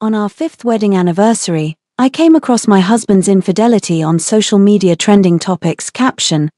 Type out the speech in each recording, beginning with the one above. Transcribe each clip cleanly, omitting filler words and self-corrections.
On our 5th wedding anniversary, I came across my husband's infidelity on social media trending topics. Caption: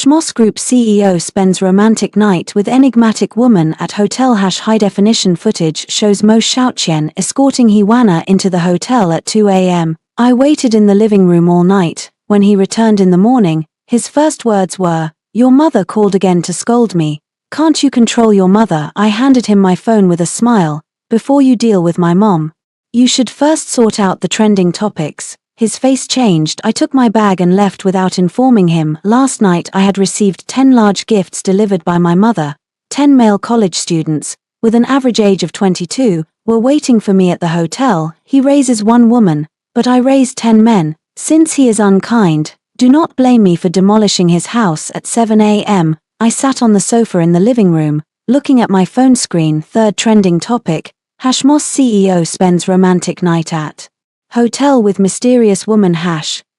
Moss Group CEO spends romantic night with enigmatic woman at hotel. High-definition footage shows Mo Xiaoqian escorting Wana into the hotel at 2 a.m. I waited in the living room all night. When he returned in the morning, his first words were, "Your mother called again to scold me. Can't you control your mother?" I handed him my phone with a smile. "Before you deal with my mom, you should first sort out the trending topics." His face changed. I took my bag and left without informing him. Last night I had received 10 large gifts delivered by my mother. 10 male college students, with an average age of 22, were waiting for me at the hotel. He raises one woman, but I raise 10 men. Since he is unkind, do not blame me for demolishing his house at 7 a.m. I sat on the sofa in the living room, looking at my phone screen. Third trending topic: Moss CEO spends romantic night at hotel with mysterious woman.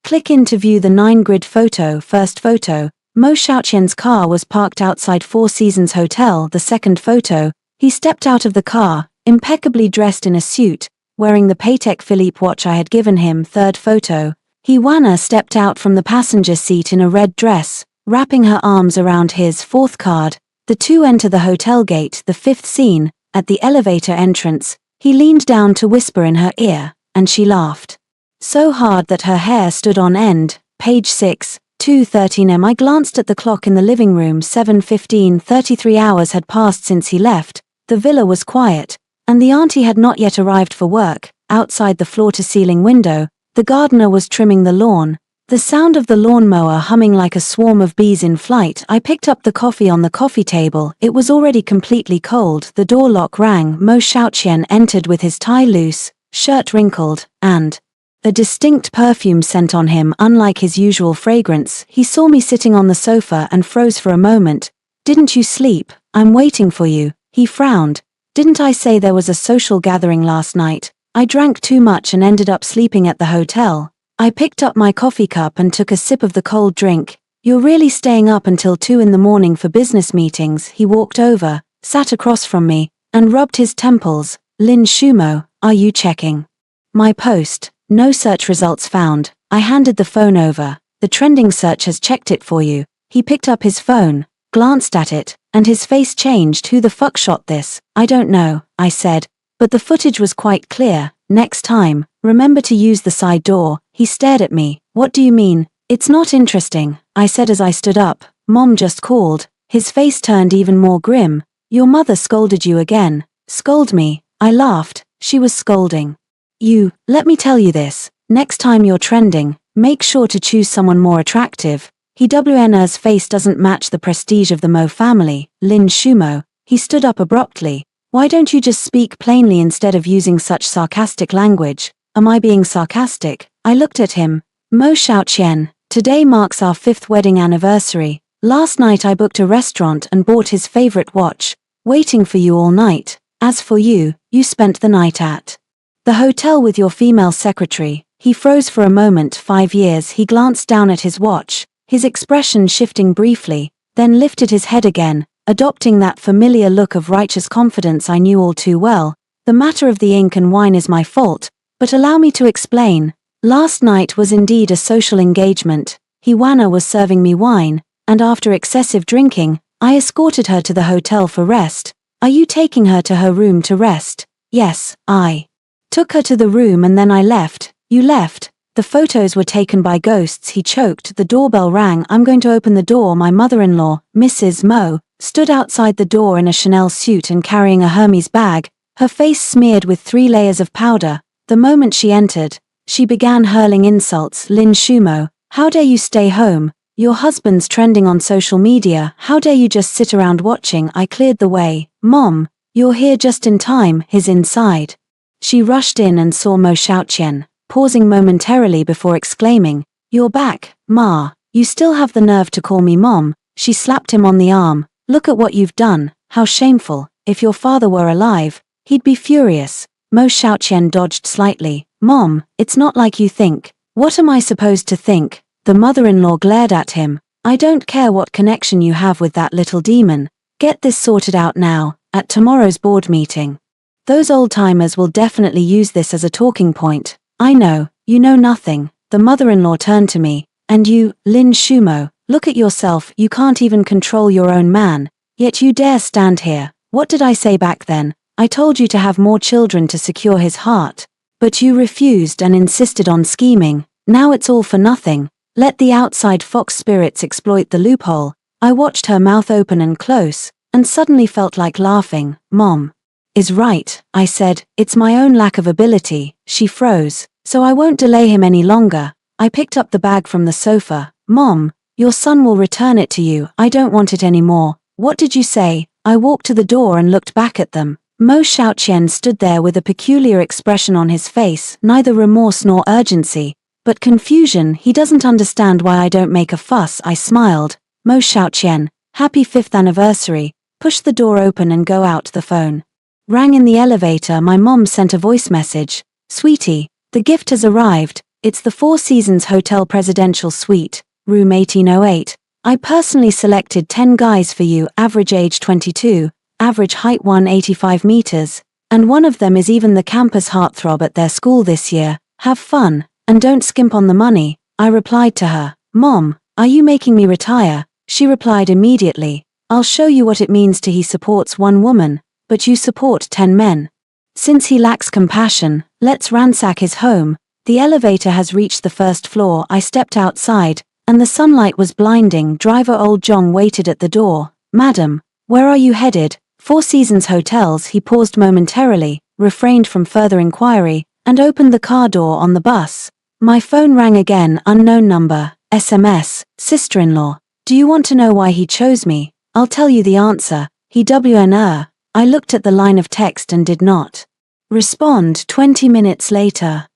Click in to view the 9-grid photo. First photo: Mo Xiaoqian's car was parked outside Four Seasons Hotel. The second photo: he stepped out of the car, impeccably dressed in a suit, wearing the Patek Philippe watch I had given him. Third photo: Wana stepped out from the passenger seat in a red dress, wrapping her arms around his. Fourth card: the two enter the hotel gate. The fifth scene: at the elevator entrance, he leaned down to whisper in her ear, and she laughed so hard that her hair stood on end. Page 6, 2:13 am. I glanced at the clock in the living room. 7:15. 33 hours had passed since he left. The villa was quiet, and the auntie had not yet arrived for work. Outside the floor-to-ceiling window, the gardener was trimming the lawn, the sound of the lawnmower humming like a swarm of bees in flight. I picked up the coffee on the coffee table. It was already completely cold. The door lock rang. Mo Xiaoqian entered with his tie loose, shirt wrinkled, and a distinct perfume scent on him. Unlike his usual fragrance, he saw me sitting on the sofa and froze for a moment. "Didn't you sleep? I'm waiting for you." He frowned. "Didn't I say there was a social gathering last night? I drank too much and ended up sleeping at the hotel." I picked up my coffee cup and took a sip of the cold drink. "You're really staying up until 2 in the morning for business meetings?" He walked over, sat across from me, and rubbed his temples. "Lin Shumo, are you checking my post? No search results found." I handed the phone over. "The trending search has checked it for you." He picked up his phone, glanced at it, and his face changed. "Who the fuck shot this?" "I don't know," I said, "but the footage was quite clear. Next time, remember to use the side door." He stared at me. "What do you mean?" "It's not interesting," I said as I stood up. "Mom just called." His face turned even more grim. "Your mother scolded you again." "Scold me?" I laughed. "She was scolding you. Let me tell you this. Next time you're trending, make sure to choose someone more attractive." His face doesn't match the prestige of the Mo family. "Lin Shumo." He stood up abruptly. "Why don't you just speak plainly instead of using such sarcastic language?" "Am I being sarcastic?" I looked at him. "Mo Xiaoqian, today marks our 5th wedding anniversary. Last night I booked a restaurant and bought his favorite watch, waiting for you all night. As for you, you spent the night at the hotel with your female secretary." He froze for a moment. 5 years. He glanced down at his watch, his expression shifting briefly, then lifted his head again, adopting that familiar look of righteous confidence I knew all too well. "The matter of the ink and wine is my fault, but allow me to explain. Last night was indeed a social engagement. Wana was serving me wine, and after excessive drinking, I escorted her to the hotel for rest." "Are you taking her to her room to rest?" "Yes, I took her to the room and then I left." "You left?" "The photos were taken by ghosts." He choked. The doorbell rang. "I'm going to open the door." My mother-in-law, Mrs. Mo, stood outside the door in a Chanel suit and carrying a Hermes bag, her face smeared with 3 layers of powder. The moment she entered, she began hurling insults. "Lin Shumo, how dare you stay home? Your husband's trending on social media. How dare you just sit around watching?" I cleared the way. "Mom, you're here just in time." His inside. She rushed in and saw Mo Xiaoqian, pausing momentarily before exclaiming, "You're back, Ma. You still have the nerve to call me Mom." She slapped him on the arm. "Look at what you've done. How shameful. If your father were alive, he'd be furious." Mo Xiaoqian dodged slightly. "Mom, it's not like you think." "What am I supposed to think?" The mother-in-law glared at him. "I don't care what connection you have with that little demon. Get this sorted out now, at tomorrow's board meeting." Those old-timers will definitely use this as a talking point. I know, you know nothing. The mother-in-law turned to me. And you, Lin Shumo, look at yourself, you can't even control your own man. Yet you dare stand here. What did I say back then? I told you to have more children to secure his heart. But you refused and insisted on scheming. Now it's all for nothing. Let the outside fox spirits exploit the loophole. I watched her mouth open and close, and suddenly felt like laughing. Mom is right, I said, it's my own lack of ability. She froze. So I won't delay him any longer. I picked up the bag from the sofa. Mom, your son will return it to you. I don't want it anymore. What did you say? I walked to the door and looked back at them. Mo Xiaoqian stood there with a peculiar expression on his face, neither remorse nor urgency, but confusion. He doesn't understand why I don't make a fuss. I smiled. Mo Xiaoqian, happy 5th anniversary. Push the door open and go out. The phone rang in the elevator. My mom sent a voice message. Sweetie, the gift has arrived. It's the Four Seasons Hotel Presidential Suite, room 1808. I personally selected 10 guys for you, average age 22, average height 185 meters, and one of them is even the campus heartthrob at their school this year. Have fun, and don't skimp on the money. I replied to her. Mom, are you making me retire? She replied immediately. I'll show you what it means to he supports one woman, but you support 10 men. Since he lacks compassion, let's ransack his home. The elevator has reached the first floor. I stepped outside, and the sunlight was blinding. Driver Old Jong waited at the door. Madam, where are you headed? Four Seasons Hotels. He paused momentarily, refrained from further inquiry, and opened the car door on the bus. My phone rang again. Unknown number. SMS. Sister-in-law. Do you want to know why he chose me? I'll tell you the answer. He WN. I looked at the line of text and did not respond. 20 minutes later.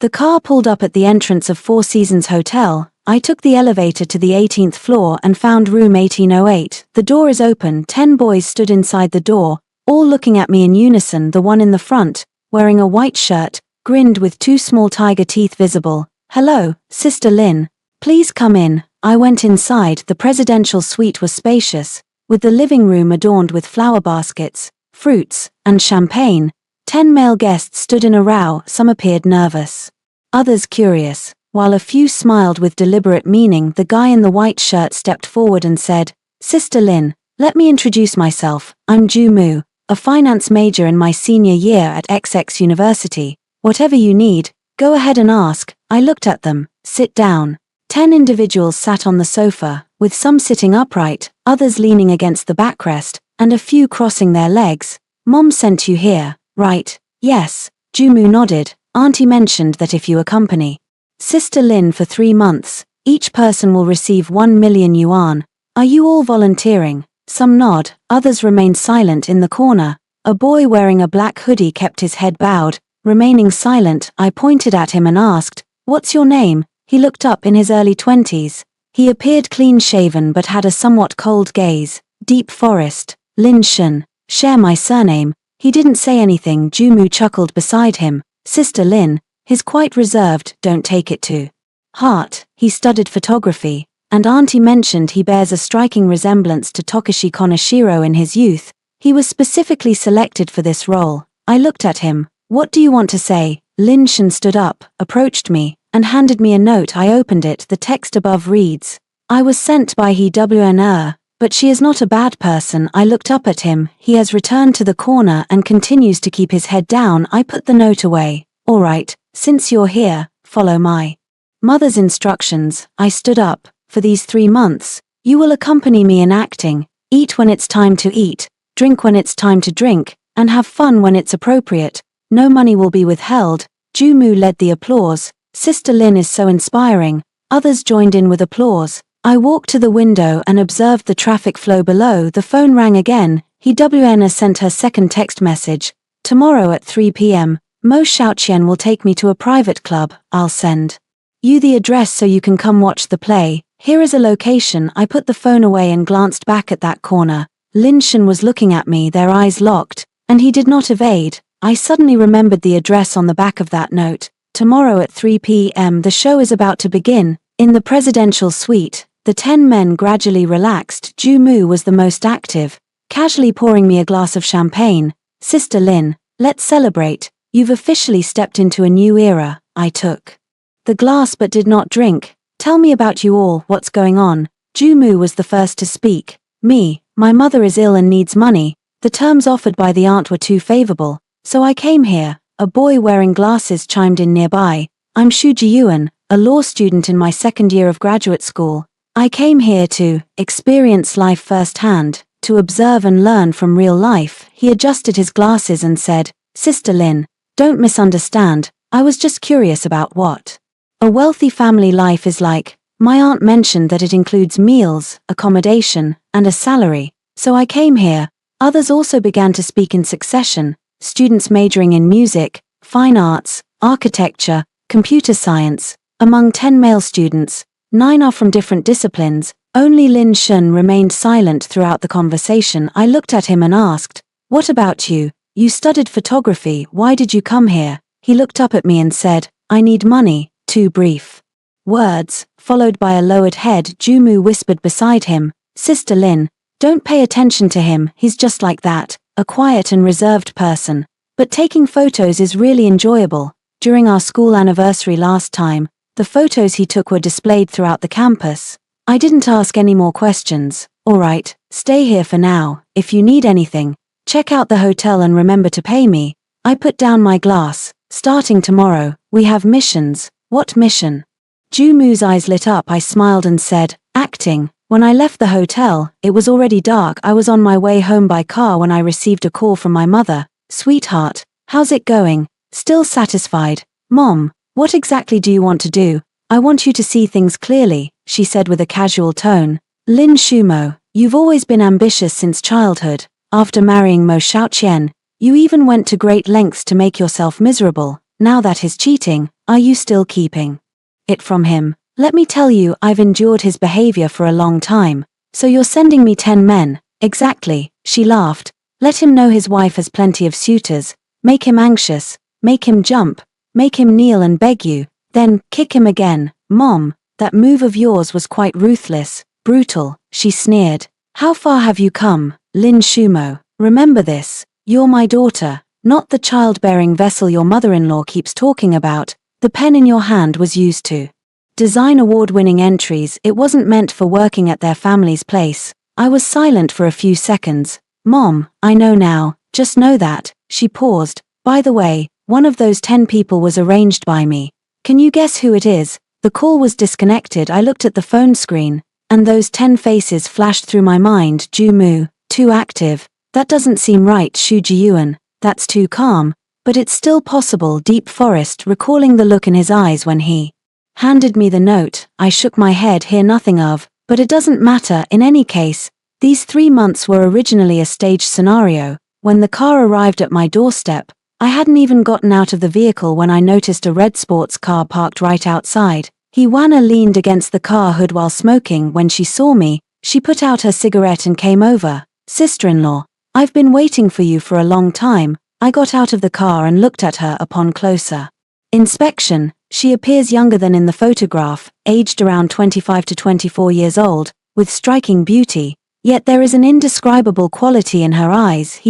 The car pulled up at the entrance of Four Seasons Hotel. I took the elevator to the 18th floor and found room 1808. The door is open. 10 boys stood inside the door, all looking at me in unison. The one in the front, wearing a white shirt, grinned with 2 small tiger teeth visible. Hello, Sister Lin. Please come in. I went inside. The presidential suite was spacious, with the living room adorned with flower baskets, fruits, and champagne. 10 male guests stood in a row. Some appeared nervous, others curious, while a few smiled with deliberate meaning. The guy in the white shirt stepped forward and said, Sister Lin, let me introduce myself. I'm Ju Mu, a finance major in my senior year at XX University. Whatever you need, go ahead and ask. I looked at them. Sit down. 10 individuals sat on the sofa, with some sitting upright, others leaning against the backrest, and a few crossing their legs. Mom sent you here, right? Yes. Jumu nodded. Auntie mentioned that if you accompany Sister Lin for 3 months, each person will receive 1 million yuan. Are you all volunteering? Some nod, others remained silent in the corner. A boy wearing a black hoodie kept his head bowed, remaining silent. I pointed at him and asked, What's your name? He looked up. In his early 20s. He appeared clean-shaven but had a somewhat cold gaze. Deep Forest. Lin Shen. Share my surname. He didn't say anything. Jumu chuckled beside him. Sister Lin, he's quite reserved, don't take it to heart. He studied photography, and Auntie mentioned he bears a striking resemblance to Tokushi Konoshiro in his youth. He was specifically selected for this role. I looked at him. What do you want to say? Lin Shen stood up, approached me, and handed me a note. I opened it. The text above reads, I was sent by he WN, but she is not a bad person. I looked up at him. He has returned to the corner and continues to keep his head down. I put the note away. All right, since you're here, follow my mother's instructions. I stood up. For these 3 months, you will accompany me in acting, eat when it's time to eat, drink when it's time to drink, and have fun when it's appropriate. No money will be withheld. Jumu led the applause. Sister Lin is so inspiring. Others joined in with applause. I walked to the window and observed the traffic flow below. The phone rang again. He WN sent her second text message. Tomorrow at 3 p.m., Mo Xiaoqian will take me to a private club. I'll send you the address so you can come watch the play. Here is a location. I put the phone away and glanced back at that corner. Lin Shen was looking at me, their eyes locked, and he did not evade. I suddenly remembered the address on the back of that note. Tomorrow at 3 p.m. the show is about to begin. In the presidential suite, the 10 men gradually relaxed. Ju Mu was the most active, casually pouring me a glass of champagne. Sister Lin, Let's celebrate. You've officially stepped into a new era. I took the glass but did not drink. Tell me about you all, what's going on? Jumu was the first to speak. Me, my mother is ill and needs money. The terms offered by the aunt were too favorable, so I came here. A boy wearing glasses chimed in nearby. I'm Shu Ji-yuan, a law student in my second year of graduate school. I came here to experience life firsthand, to observe and learn from real life. He adjusted his glasses and said, Sister Lin, don't misunderstand, I was just curious about what a wealthy family life is like. My aunt mentioned that it includes meals, accommodation, and a salary, so I came here. Others also began to speak in succession, students majoring in music, fine arts, architecture, computer science. Among 10 male students, 9 are from different disciplines. Only Lin Shun remained silent throughout the conversation. I looked at him and asked, What about you? You studied photography, why did you come here? He looked up at me and said, I need money. 2 brief words, followed by a lowered head. Jumu whispered beside him, Sister Lin, don't pay attention to him, he's just like that, a quiet and reserved person. But taking photos is really enjoyable. During our school anniversary last time, the photos he took were displayed throughout the campus. I didn't ask any more questions. Alright, stay here for now. If you need anything, check out the hotel and remember to pay me. I put down my glass. Starting tomorrow, we have missions. What mission? Jumu's eyes lit up. I smiled and said, acting. When I left the hotel, it was already dark. I was on my way home by car when I received a call from my mother. Sweetheart, how's it going? Still satisfied? Mom, what exactly do you want to do? I want you to see things clearly, she said with a casual tone. Lin Shumo, you've always been ambitious since childhood. After marrying Mo Xiaoqian, you even went to great lengths to make yourself miserable. Now that he's cheating, are you still keeping it from him? Let me tell you, I've endured his behavior for a long time. So you're sending me 10 men? Exactly, she laughed. Let him know his wife has plenty of suitors. Make him anxious. Make him jump. Make him kneel and beg you. Then, kick him again. Mom, that move of yours was quite ruthless, brutal, she sneered. How far have you come, Lin Shumo? Remember this. You're my daughter, not the childbearing vessel your mother-in-law keeps talking about. The pen in your hand was used to design award-winning entries. It wasn't meant for working at their family's place. I was silent for a few seconds. Mom, I know now, just know that. She paused. By the way, one of those 10 people was arranged by me. Can you guess who it is? The call was disconnected. I looked at the phone screen, and those 10 faces flashed through my mind. Jumu, too active. That doesn't seem right. Shu Ji-yuan, that's too calm. But it's still possible. Deep Forest, recalling the look in his eyes when he handed me the note. I shook my head. Hear nothing of, but it doesn't matter. In any case, these 3 months were originally a staged scenario. When the car arrived at my doorstep, I hadn't even gotten out of the vehicle when I noticed a red sports car parked right outside. Wana leaned against the car hood while smoking. When she saw me, she put out her cigarette and came over. Sister-in-law, I've been waiting for you for a long time. I got out of the car and looked at her. Upon closer inspection, she appears younger than in the photograph, aged around 25 to 24 years old, with striking beauty. Yet there is an indescribable quality in her eyes.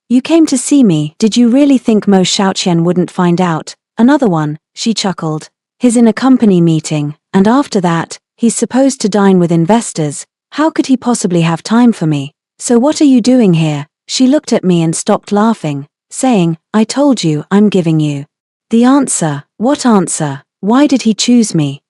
You came to see me. Did you really think Mo Xiaoqian wouldn't find out? Another one, she chuckled. He's in a company meeting, and after that, he's supposed to dine with investors. How could he possibly have time for me? So what are you doing here? She looked at me and stopped laughing, saying, I told you, I'm giving you the answer. What answer? Why did he choose me?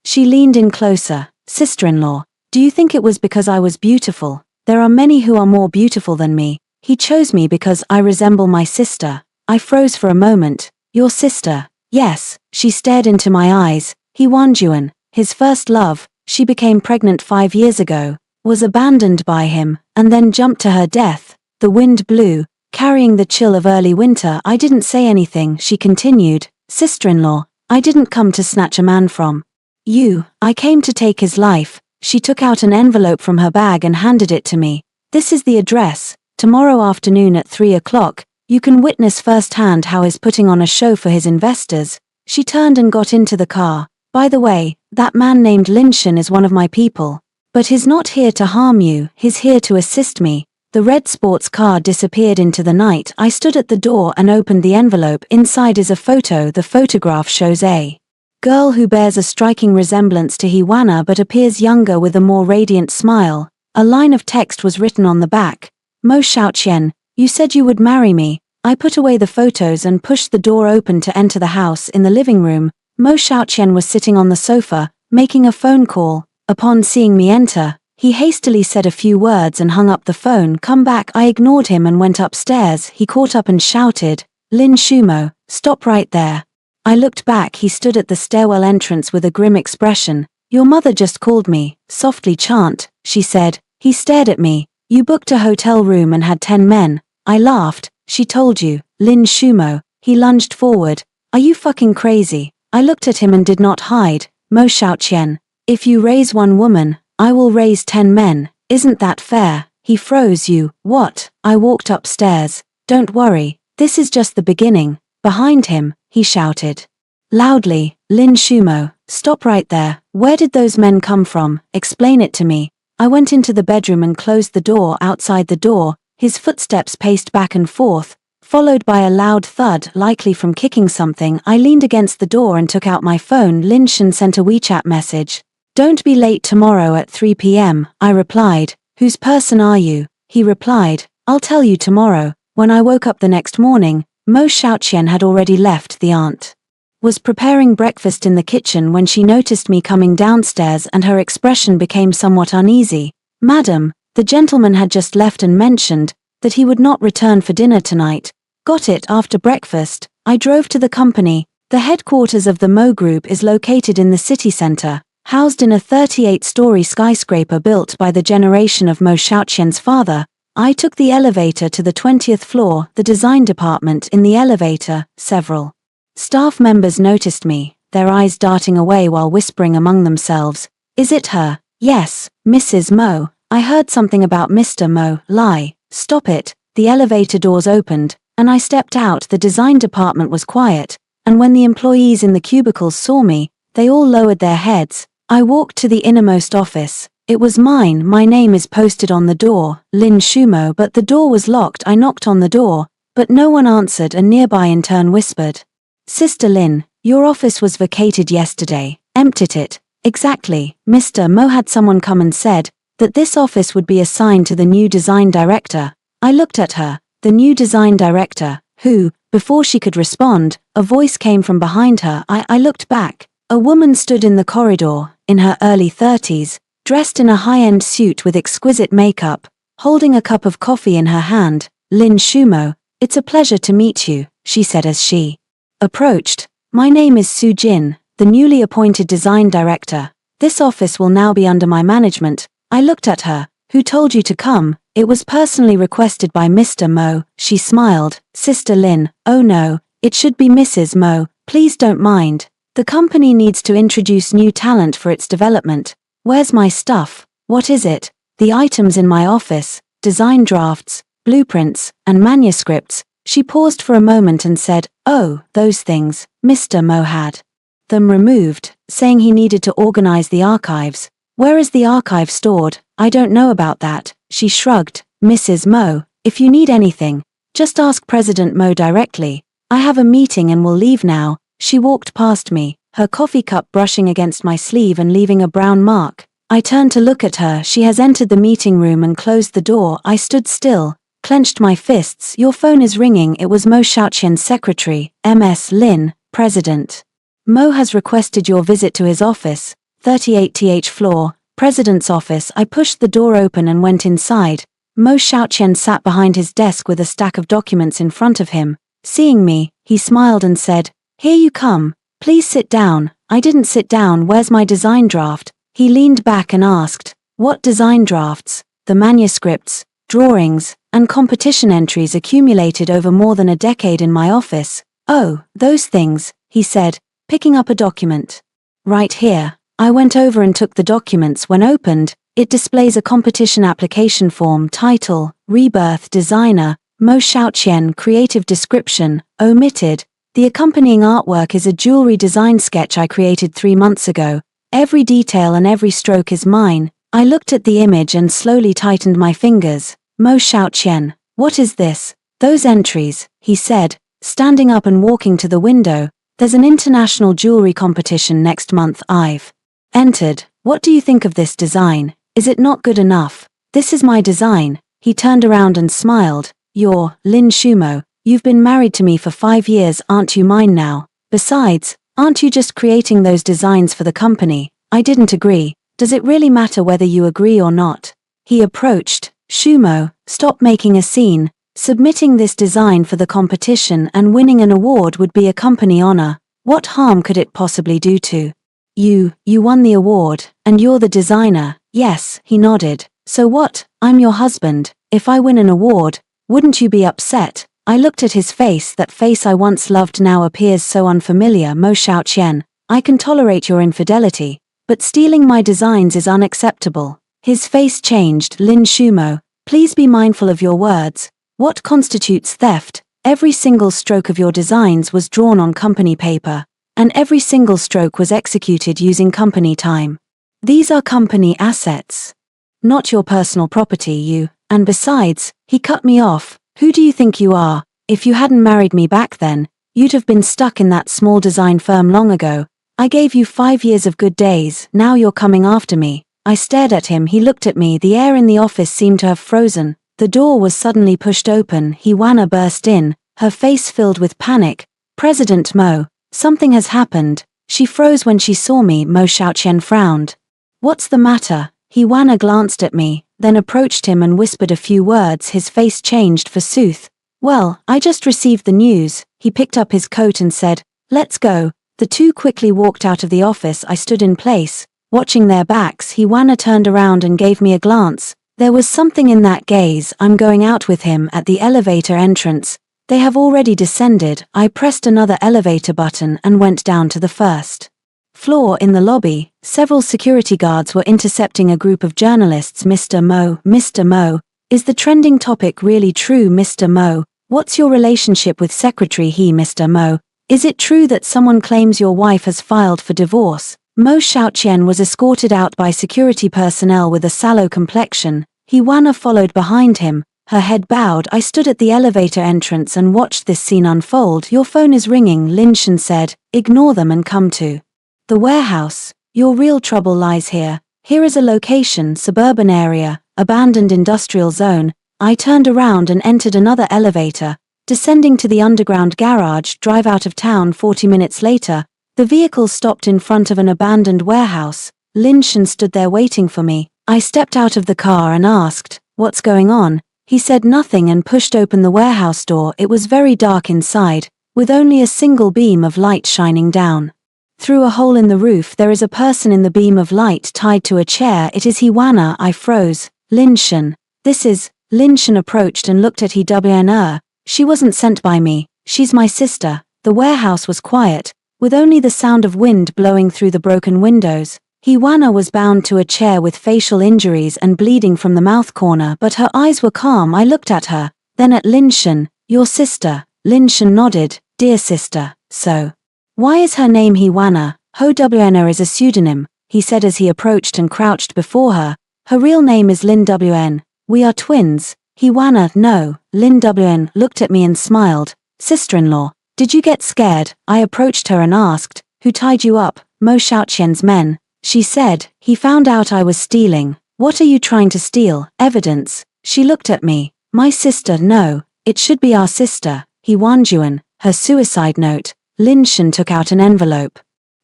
She leaned in closer. Sister-in-law, do you think it was because I was beautiful? There are many who are more beautiful than me. He chose me because I resemble my sister. I froze for a moment. Your sister? Yes. She stared into my eyes. He Wanjuan, his first love, she became pregnant 5 years ago, was abandoned by him, and then jumped to her death. The wind blew, carrying the chill of early winter. I didn't say anything. She continued, Sister-in-law, I didn't come to snatch a man from you. I came to take his life. She took out an envelope from her bag and handed it to me. This is the address. Tomorrow afternoon at 3 o'clock, you can witness firsthand how he's putting on a show for his investors. She turned and got into the car. By the way, that man named Linshan is one of my people. But he's not here to harm you, he's here to assist me. The red sports car disappeared into the night. I stood at the door and opened the envelope. Inside is a photo. The photograph shows a girl who bears a striking resemblance to Hiwana but appears younger with a more radiant smile. A line of text was written on the back. Mo Xiaoqian, you said you would marry me. I put away the photos and pushed the door open to enter the house. In the living room, Mo Xiaoqian was sitting on the sofa, making a phone call. Upon seeing me enter, he hastily said a few words and hung up the phone. Come back. I ignored him and went upstairs. He caught up and shouted, Lin Shumo, stop right there. I looked back. He stood at the stairwell entrance with a grim expression. Your mother just called me. Softly chant, she said. He stared at me. You booked a hotel room and had 10 men. I laughed. She told you, Lin Shumo. He lunged forward. Are you fucking crazy? I looked at him and did not hide. Mo Xiaoqian, if you raise one woman, I will raise 10 men. Isn't that fair? He froze. You, what? I walked upstairs. Don't worry, this is just the beginning. Behind him, he shouted loudly, Lin Shumo, stop right there. Where did those men come from? Explain it to me. I went into the bedroom and closed the door. Outside the door, his footsteps paced back and forth, followed by a loud thud, likely from kicking something. I leaned against the door and took out my phone. Lin Shen sent a WeChat message. Don't be late tomorrow at 3 p.m., I replied. Whose person are you? He replied, I'll tell you tomorrow. When I woke up the next morning, Mo Xiaoqian had already left. The aunt was preparing breakfast in the kitchen when she noticed me coming downstairs and her expression became somewhat uneasy. Madam, the gentleman had just left and mentioned that he would not return for dinner tonight. Got it. After breakfast, I drove to the company. The headquarters of the Mo Group is located in the city center, housed in a 38-story skyscraper built by the generation of Mo Xiaoqian's father. I took the elevator to the 20th floor, the design department. In the elevator, several staff members noticed me, their eyes darting away while whispering among themselves. Is it her? Yes, Mrs. Mo. I heard something about Mr. Mo. Lie. Stop it. The elevator doors opened, and I stepped out. The design department was quiet, and when the employees in the cubicles saw me, they all lowered their heads. I walked to the innermost office. It was mine. My name is posted on the door, Lin Shumo, but the door was locked. I knocked on the door, but no one answered. A nearby intern whispered, Sister Lin, your office was vacated yesterday. Emptied it. Exactly. Mr. Mo had someone come and said that this office would be assigned to the new design director. I looked at her. The new design director, who, before she could respond, a voice came from behind her. I looked back. A woman stood in the corridor, in her early 30s, dressed in a high-end suit with exquisite makeup, holding a cup of coffee in her hand. Lin Shumo, it's a pleasure to meet you, she said as she approached. My name is Su Jin, the newly appointed design director. This office will now be under my management. I looked at her. Who told you to come? It was personally requested by Mr. Mo. She smiled. Sister Lin, oh no, it should be Mrs. Mo. Please don't mind. The company needs to introduce new talent for its development. Where's my stuff? What is it? The items in my office, design drafts, blueprints, and manuscripts. She paused for a moment and said, oh, those things. Mr. Mo had them removed, saying he needed to organize the archives. Where is the archive stored? I don't know about that. She shrugged. Mrs. Mo, if you need anything, just ask President Mo directly. I have a meeting and will leave now. She walked past me, her coffee cup brushing against my sleeve and leaving a brown mark. I turned to look at her. She has entered the meeting room and closed the door. I stood still, clenched my fists. Your phone is ringing. It was Mo Xiaoqian's secretary, Ms. Lin. President Mo has requested your visit to his office, 38th floor, President's office. I pushed the door open and went inside. Mo Xiaoqian sat behind his desk with a stack of documents in front of him. Seeing me, he smiled and said, here you come. Please sit down. I didn't sit down. Where's my design draft? He leaned back and asked, what design drafts? The manuscripts, drawings, and competition entries accumulated over more than a decade in my office. Oh, those things, he said, picking up a document. Right here. I went over and took the documents. When opened, it displays a competition application form. Title, Rebirth Designer, Mo Xiaoqian. Creative description, omitted. The accompanying artwork is a jewelry design sketch I created 3 months ago. Every detail and every stroke is mine. I looked at the image and slowly tightened my fingers. Mo Xiaoqian, what is this? Those entries, he said, standing up and walking to the window. There's an international jewelry competition next month. I've entered. What do you think of this design? Is it not good enough? This is my design. He turned around and smiled. You're Lin Shumo. You've been married to me for 5 years, aren't you mine now? Besides, aren't you just creating those designs for the company? I didn't agree. Does it really matter whether you agree or not? He approached. Shumo, stop making a scene. Submitting this design for the competition and winning an award would be a company honor. What harm could it possibly do to you? You won the award, and you're the designer. Yes, he nodded. So what? I'm your husband. If I win an award, wouldn't you be upset? I looked at his face. That face I once loved now appears so unfamiliar. Mo Xiaoqian, I can tolerate your infidelity, but stealing my designs is unacceptable. His face changed. Lin Shumo, please be mindful of your words. What constitutes theft? Every single stroke of your designs was drawn on company paper, and every single stroke was executed using company time. These are company assets, not your personal property, and besides, he cut me off. Who do you think you are? If you hadn't married me back then, you'd have been stuck in that small design firm long ago. I gave you 5 years of good days, now you're coming after me. I stared at him. He looked at me. The air in the office seemed to have frozen. The door was suddenly pushed open. Hiwana burst in, her face filled with panic. President Mo, something has happened. She froze when she saw me. Mo Xiaoqian frowned. What's the matter? Hiwana glanced at me, then approached him and whispered a few words. His face changed forsooth. Well, I just received the news. He picked up his coat and said, let's go. The two quickly walked out of the office. I stood in place, watching their backs. Hiwana turned around and gave me a glance. There was something in that gaze. I'm going out with him at the elevator entrance. They have already descended. I pressed another elevator button and went down to the first floor. In the lobby, several security guards were intercepting a group of journalists. Mr. Mo, is the trending topic really true? Mr. Mo, what's your relationship with Secretary He? Mr. Mo, is it true that someone claims your wife has filed for divorce? Mo Xiaoqian was escorted out by security personnel with a sallow complexion. Hiwana followed behind him, her head bowed. I stood at the elevator entrance and watched this scene unfold. Your phone is ringing, Lin Shen said. Ignore them and come to the warehouse. Your real trouble lies here. Here is a location, suburban area, abandoned industrial zone. I turned around and entered another elevator, descending to the underground garage. Drive out of town. 40 minutes later, the vehicle stopped in front of an abandoned warehouse. Lin Shen stood there waiting for me. I stepped out of the car and asked, what's going on? He said nothing and pushed open the warehouse door. It was very dark inside, with only a single beam of light shining down through a hole in the roof. There is a person in the beam of light tied to a chair. It is Hiwana. I froze. Lin Shen. This is. Lin Shen approached and looked at Hiwana. She wasn't sent by me. She's my sister. The warehouse was quiet, with only the sound of wind blowing through the broken windows. Hiwana was bound to a chair with facial injuries and bleeding from the mouth corner, but her eyes were calm. I looked at her, then at Lin Shen. Your sister. Lin Shen nodded. Dear sister. So, why is her name Hiwana? Ho-Wn is a pseudonym, he said as he approached and crouched before her. Her real name is Lin Wn. We are twins. Hiwana. No. Lin Wn looked at me and smiled. Sister-in-law. Did you get scared? I approached her and asked, who tied you up? Mo Xiaoqian's men. She said, he found out I was stealing. What are you trying to steal? Evidence. She looked at me. My sister. No, it should be our sister. Hiwanjuan, her suicide note. Lin Shen took out an envelope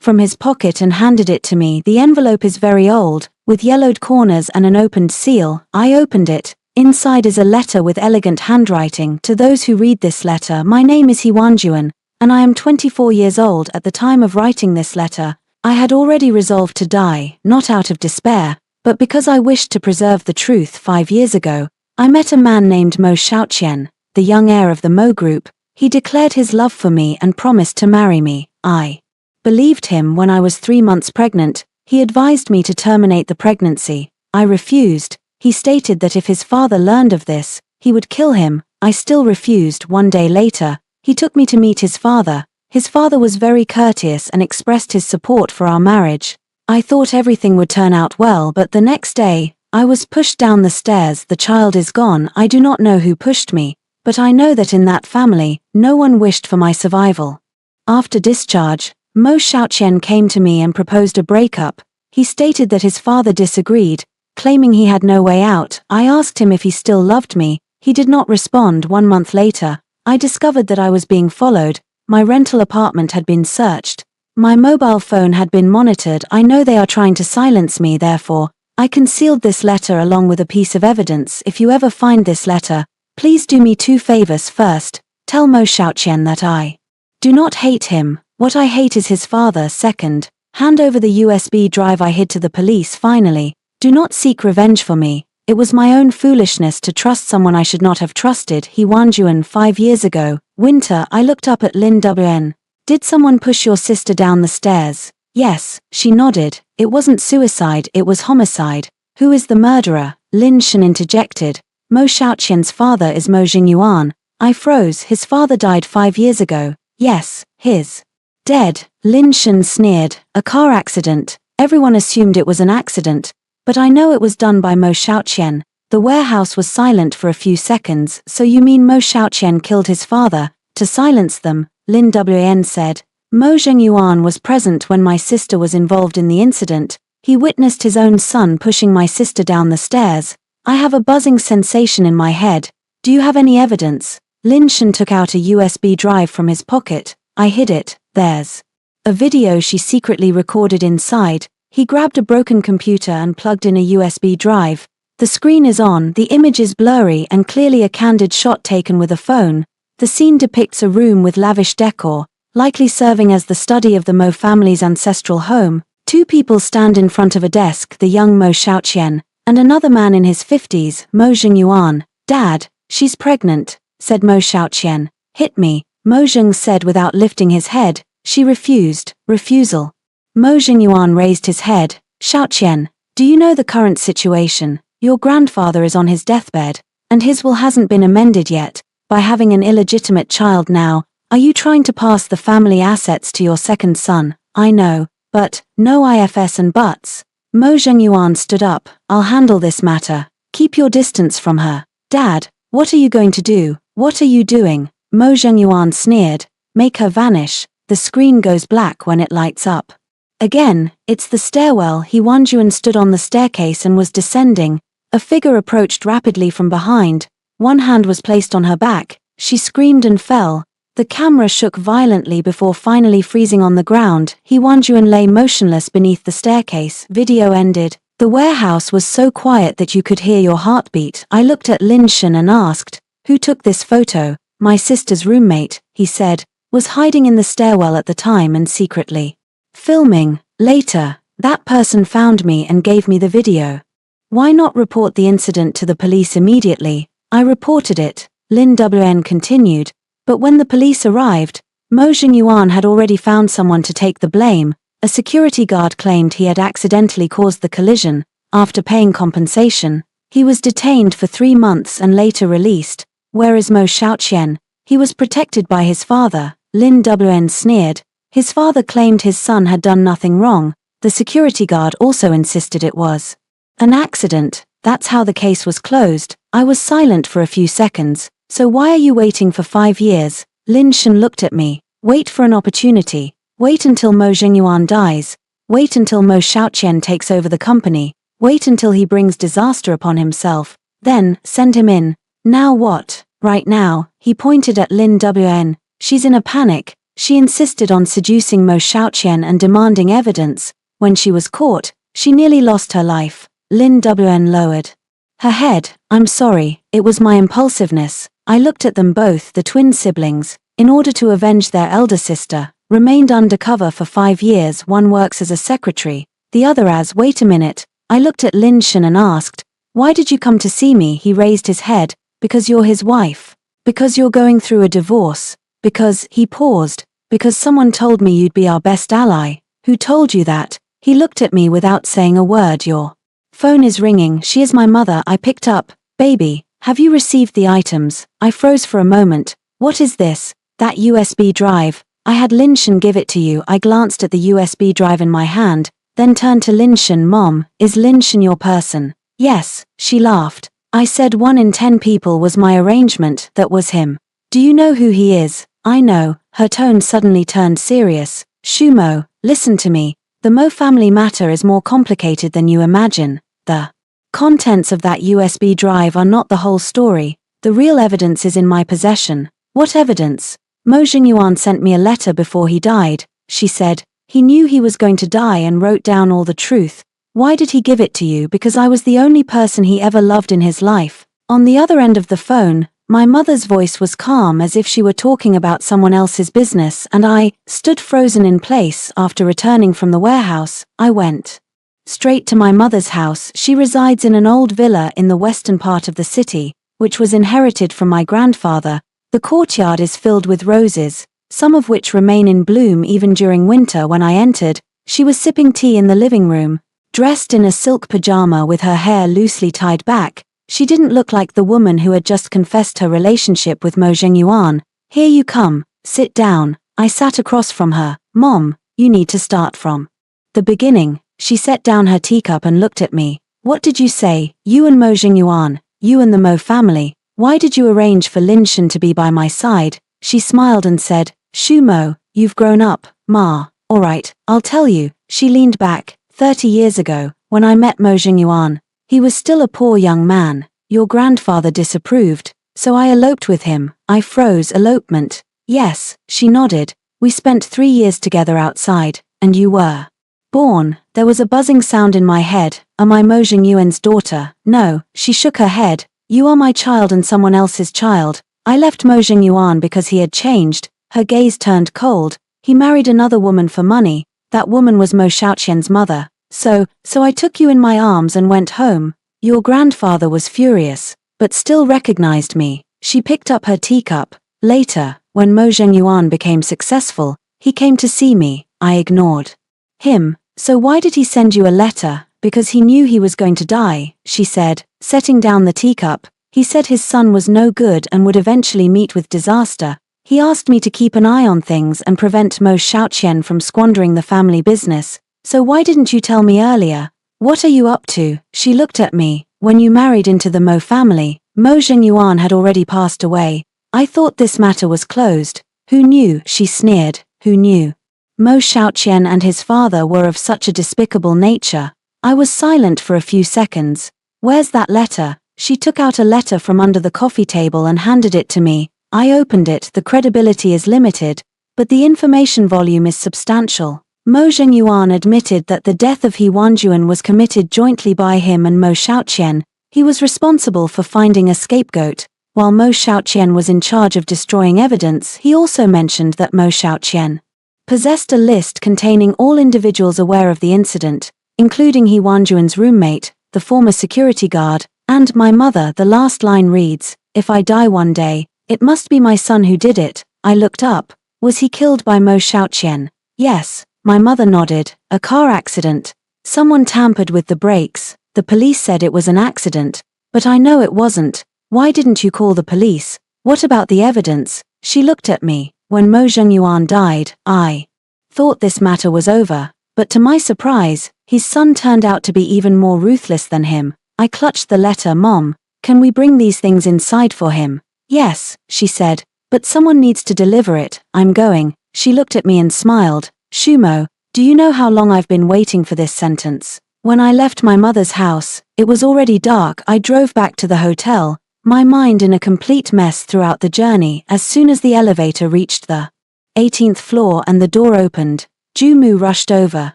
from his pocket and handed it to me. The envelope is very old, with yellowed corners and an opened seal. I opened it. Inside is a letter with elegant handwriting. To those who read this letter, my name is Hiwanjuan, and I am 24 years old at the time of writing this letter. I had already resolved to die, not out of despair, but because I wished to preserve the truth. 5 years ago, I met a man named Mo Xiaoqian, the young heir of the Mo Group. He declared his love for me and promised to marry me. I believed him. When I was 3 months pregnant, he advised me to terminate the pregnancy. I refused. He stated that if his father learned of this, he would kill him. I still refused. 1 day later, he took me to meet his father. His father was very courteous and expressed his support for our marriage. I thought everything would turn out well, but the next day, I was pushed down the stairs. The child is gone. I do not know who pushed me, but I know that in that family, no one wished for my survival. After discharge, Mo Xiaoqian came to me and proposed a breakup. He stated that his father disagreed, claiming he had no way out. I asked him if he still loved me. He did not respond. 1 month later, I discovered that I was being followed. My rental apartment had been searched. My mobile phone had been monitored. I know they are trying to silence me, therefore, I concealed this letter along with a piece of evidence. If you ever find this letter, please do me 2 favors. First, tell Mo Xiaoqian that I do not hate him. What I hate is his father. Second, hand over the USB drive I hid to the police. Finally, do not seek revenge for me. It was my own foolishness to trust someone I should not have trusted. He Wanjuan 5 years ago. Winter, I looked up at Lin Wn. Did someone push your sister down the stairs? Yes, she nodded. It wasn't suicide, it was homicide. Who is the murderer? Lin Shen interjected. Mo Xiaoqian's father is Mo Jingyuan. I froze. His father died 5 years ago. Yes, his dead. Lin Shen sneered. A car accident. Everyone assumed it was an accident, but I know it was done by Mo Xiaoqian. The warehouse was silent for a few seconds. So you mean Mo Xiaoqian killed his father to silence them? Lin Wn said. Mo Jingyuan was present when my sister was involved in the incident. He witnessed his own son pushing my sister down the stairs. I have a buzzing sensation in my head. Do you have any evidence? Lin Shen took out a USB drive from his pocket. I hid it. There's a video she secretly recorded inside. He grabbed a broken computer and plugged in a USB drive. The screen is on, the image is blurry and clearly a candid shot taken with a phone. The scene depicts a room with lavish decor, likely serving as the study of the Mo family's ancestral home. 2 people stand in front of a desk, the young Mo Xiaoqian, and another man in his 50s, Mo Jingyuan. Dad, she's pregnant, said Mo Xiaoqian. Hit me, Mo Jing said without lifting his head. She refused. Refusal. Mo Jingyuan raised his head. Xiaoqian, do you know the current situation? Your grandfather is on his deathbed, and his will hasn't been amended yet. By having an illegitimate child now, are you trying to pass the family assets to your second son? I know, but, no ifs and buts. Mo Jingyuan stood up. I'll handle this matter. Keep your distance from her. Dad, what are you going to do? What are you doing? Mo Jingyuan sneered. Make her vanish. The screen goes black when it lights up. Again, it's the stairwell. He Wanjuan stood on the staircase and was descending. A figure approached rapidly from behind. One hand was placed on her back. She screamed and fell. The camera shook violently before finally freezing on the ground. He Wanjuan lay motionless beneath the staircase. Video ended. The warehouse was so quiet that you could hear your heartbeat. I looked at Lin Shen and asked, who took this photo? My sister's roommate, he said, was hiding in the stairwell at the time and secretly filming. Later, that person found me and gave me the video. Why not report the incident to the police immediately? I reported it, Lin Wn continued, but when the police arrived, Mo Jingyuan had already found someone to take the blame. A security guard claimed he had accidentally caused the collision. After paying compensation, he was detained for 3 months and later released. Where is Mo Xiaoqian? He was protected by his father, Lin Wn sneered. His father claimed his son had done nothing wrong. The security guard also insisted it was an accident. That's how the case was closed. I was silent for a few seconds. So why are you waiting for 5 years? Lin Shen looked at me. Wait for an opportunity. Wait until Mo Jingyuan dies. Wait until Mo Xiaoqian takes over the company. Wait until he brings disaster upon himself. Then, send him in. Now what? Right now, he pointed at Lin Wn. She's in a panic. She insisted on seducing Mo Xiaoqian and demanding evidence. When she was caught, she nearly lost her life. Lin Wn lowered her head. I'm sorry, it was my impulsiveness. I looked at them both, the twin siblings, in order to avenge their elder sister, remained undercover for 5 years. One works as a secretary, the other as, wait a minute. I looked at Lin Shen and asked, why did you come to see me? He raised his head. Because you're his wife. Because you're going through a divorce. Because, he paused, because someone told me you'd be our best ally. Who told you that? He looked at me without saying a word. Your phone is ringing. She is my mother. I picked up. Baby, have you received the items? I froze for a moment. What is this? That USB drive. I had Lin Shen give it to you. I glanced at the USB drive in my hand, then turned to Lin Shen. Mom, is Lin Shen your person? Yes, she laughed. I said 1 in 10 people was my arrangement, that was him. Do you know who he is? I know. Her tone suddenly turned serious. Shumo, listen to me. The Mo family matter is more complicated than you imagine. The contents of that USB drive are not the whole story. The real evidence is in my possession. What evidence? Mo Jingyuan sent me a letter before he died, she said. He knew he was going to die and wrote down all the truth. Why did he give it to you? Because I was the only person he ever loved in his life. On the other end of the phone, my mother's voice was calm as if she were talking about someone else's business, and I stood frozen in place. After returning from the warehouse, I went straight to my mother's house. She resides in an old villa in the western part of the city, which was inherited from my grandfather. The courtyard is filled with roses, some of which remain in bloom even during winter. When I entered, she was sipping tea in the living room, dressed in a silk pajama with her hair loosely tied back. She didn't look like the woman who had just confessed her relationship with Mo Jingyuan. Here you come, sit down. I sat across from her. Mom, you need to start from the beginning. She set down her teacup and looked at me. What did you say? You and Mo Jingyuan, you and the Mo family. Why did you arrange for Lin Shen to be by my side? She smiled and said, Shumo, you've grown up, Ma. Alright, I'll tell you. She leaned back. 30 years ago, when I met Mo Jingyuan, he was still a poor young man. Your grandfather disapproved, so I eloped with him. I froze. Elopement? Yes, she nodded. We spent 3 years together outside, and you were born. There was a buzzing sound in my head. Am I Mo Jingyuan's daughter? No, she shook her head. You are my child and someone else's child. I left Mo Jingyuan because he had changed. Her gaze turned cold. He married another woman for money. That woman was Mo Xiaoqian's mother. So I took you in my arms and went home. Your grandfather was furious, but still recognized me. She picked up her teacup. Later, when Mo Jingyuan became successful, he came to see me. I ignored him. So why did he send you a letter? Because he knew he was going to die, she said, setting down the teacup. He said his son was no good and would eventually meet with disaster. He asked me to keep an eye on things and prevent Mo Xiaoqian from squandering the family business. So why didn't you tell me earlier? What are you up to? She looked at me. When you married into the Mo family, Mo Jingyuan had already passed away. I thought this matter was closed. Who knew? She sneered. Who knew? Mo Xiaoqian and his father were of such a despicable nature. I was silent for a few seconds. Where's that letter? She took out a letter from under the coffee table and handed it to me. I opened it. The credibility is limited, but the information volume is substantial. Mo Jingyuan admitted that the death of He Wanjuan was committed jointly by him and Mo Xiaoqian. He was responsible for finding a scapegoat. While Mo Xiaoqian was in charge of destroying evidence, he also mentioned that Mo Xiaoqian possessed a list containing all individuals aware of the incident, including He Wanjuan's roommate, the former security guard, and my mother. The last line reads, if I die one day, it must be my son who did it. I looked up. Was he killed by Mo Xiaoqian? Yes. My mother nodded. A car accident. Someone tampered with the brakes. The police said it was an accident, but I know it wasn't. Why didn't you call the police? What about the evidence? She looked at me. When Mo Jingyuan died, I thought this matter was over, but to my surprise, his son turned out to be even more ruthless than him. I clutched the letter. Mom, can we bring these things inside for him? Yes, she said, but someone needs to deliver it. I'm going. She looked at me and smiled. Shumo, do you know how long I've been waiting for this sentence? When I left my mother's house, it was already dark. I drove back to the hotel, my mind in a complete mess throughout the journey. As soon as the elevator reached the 18th floor and the door opened, Jumu rushed over.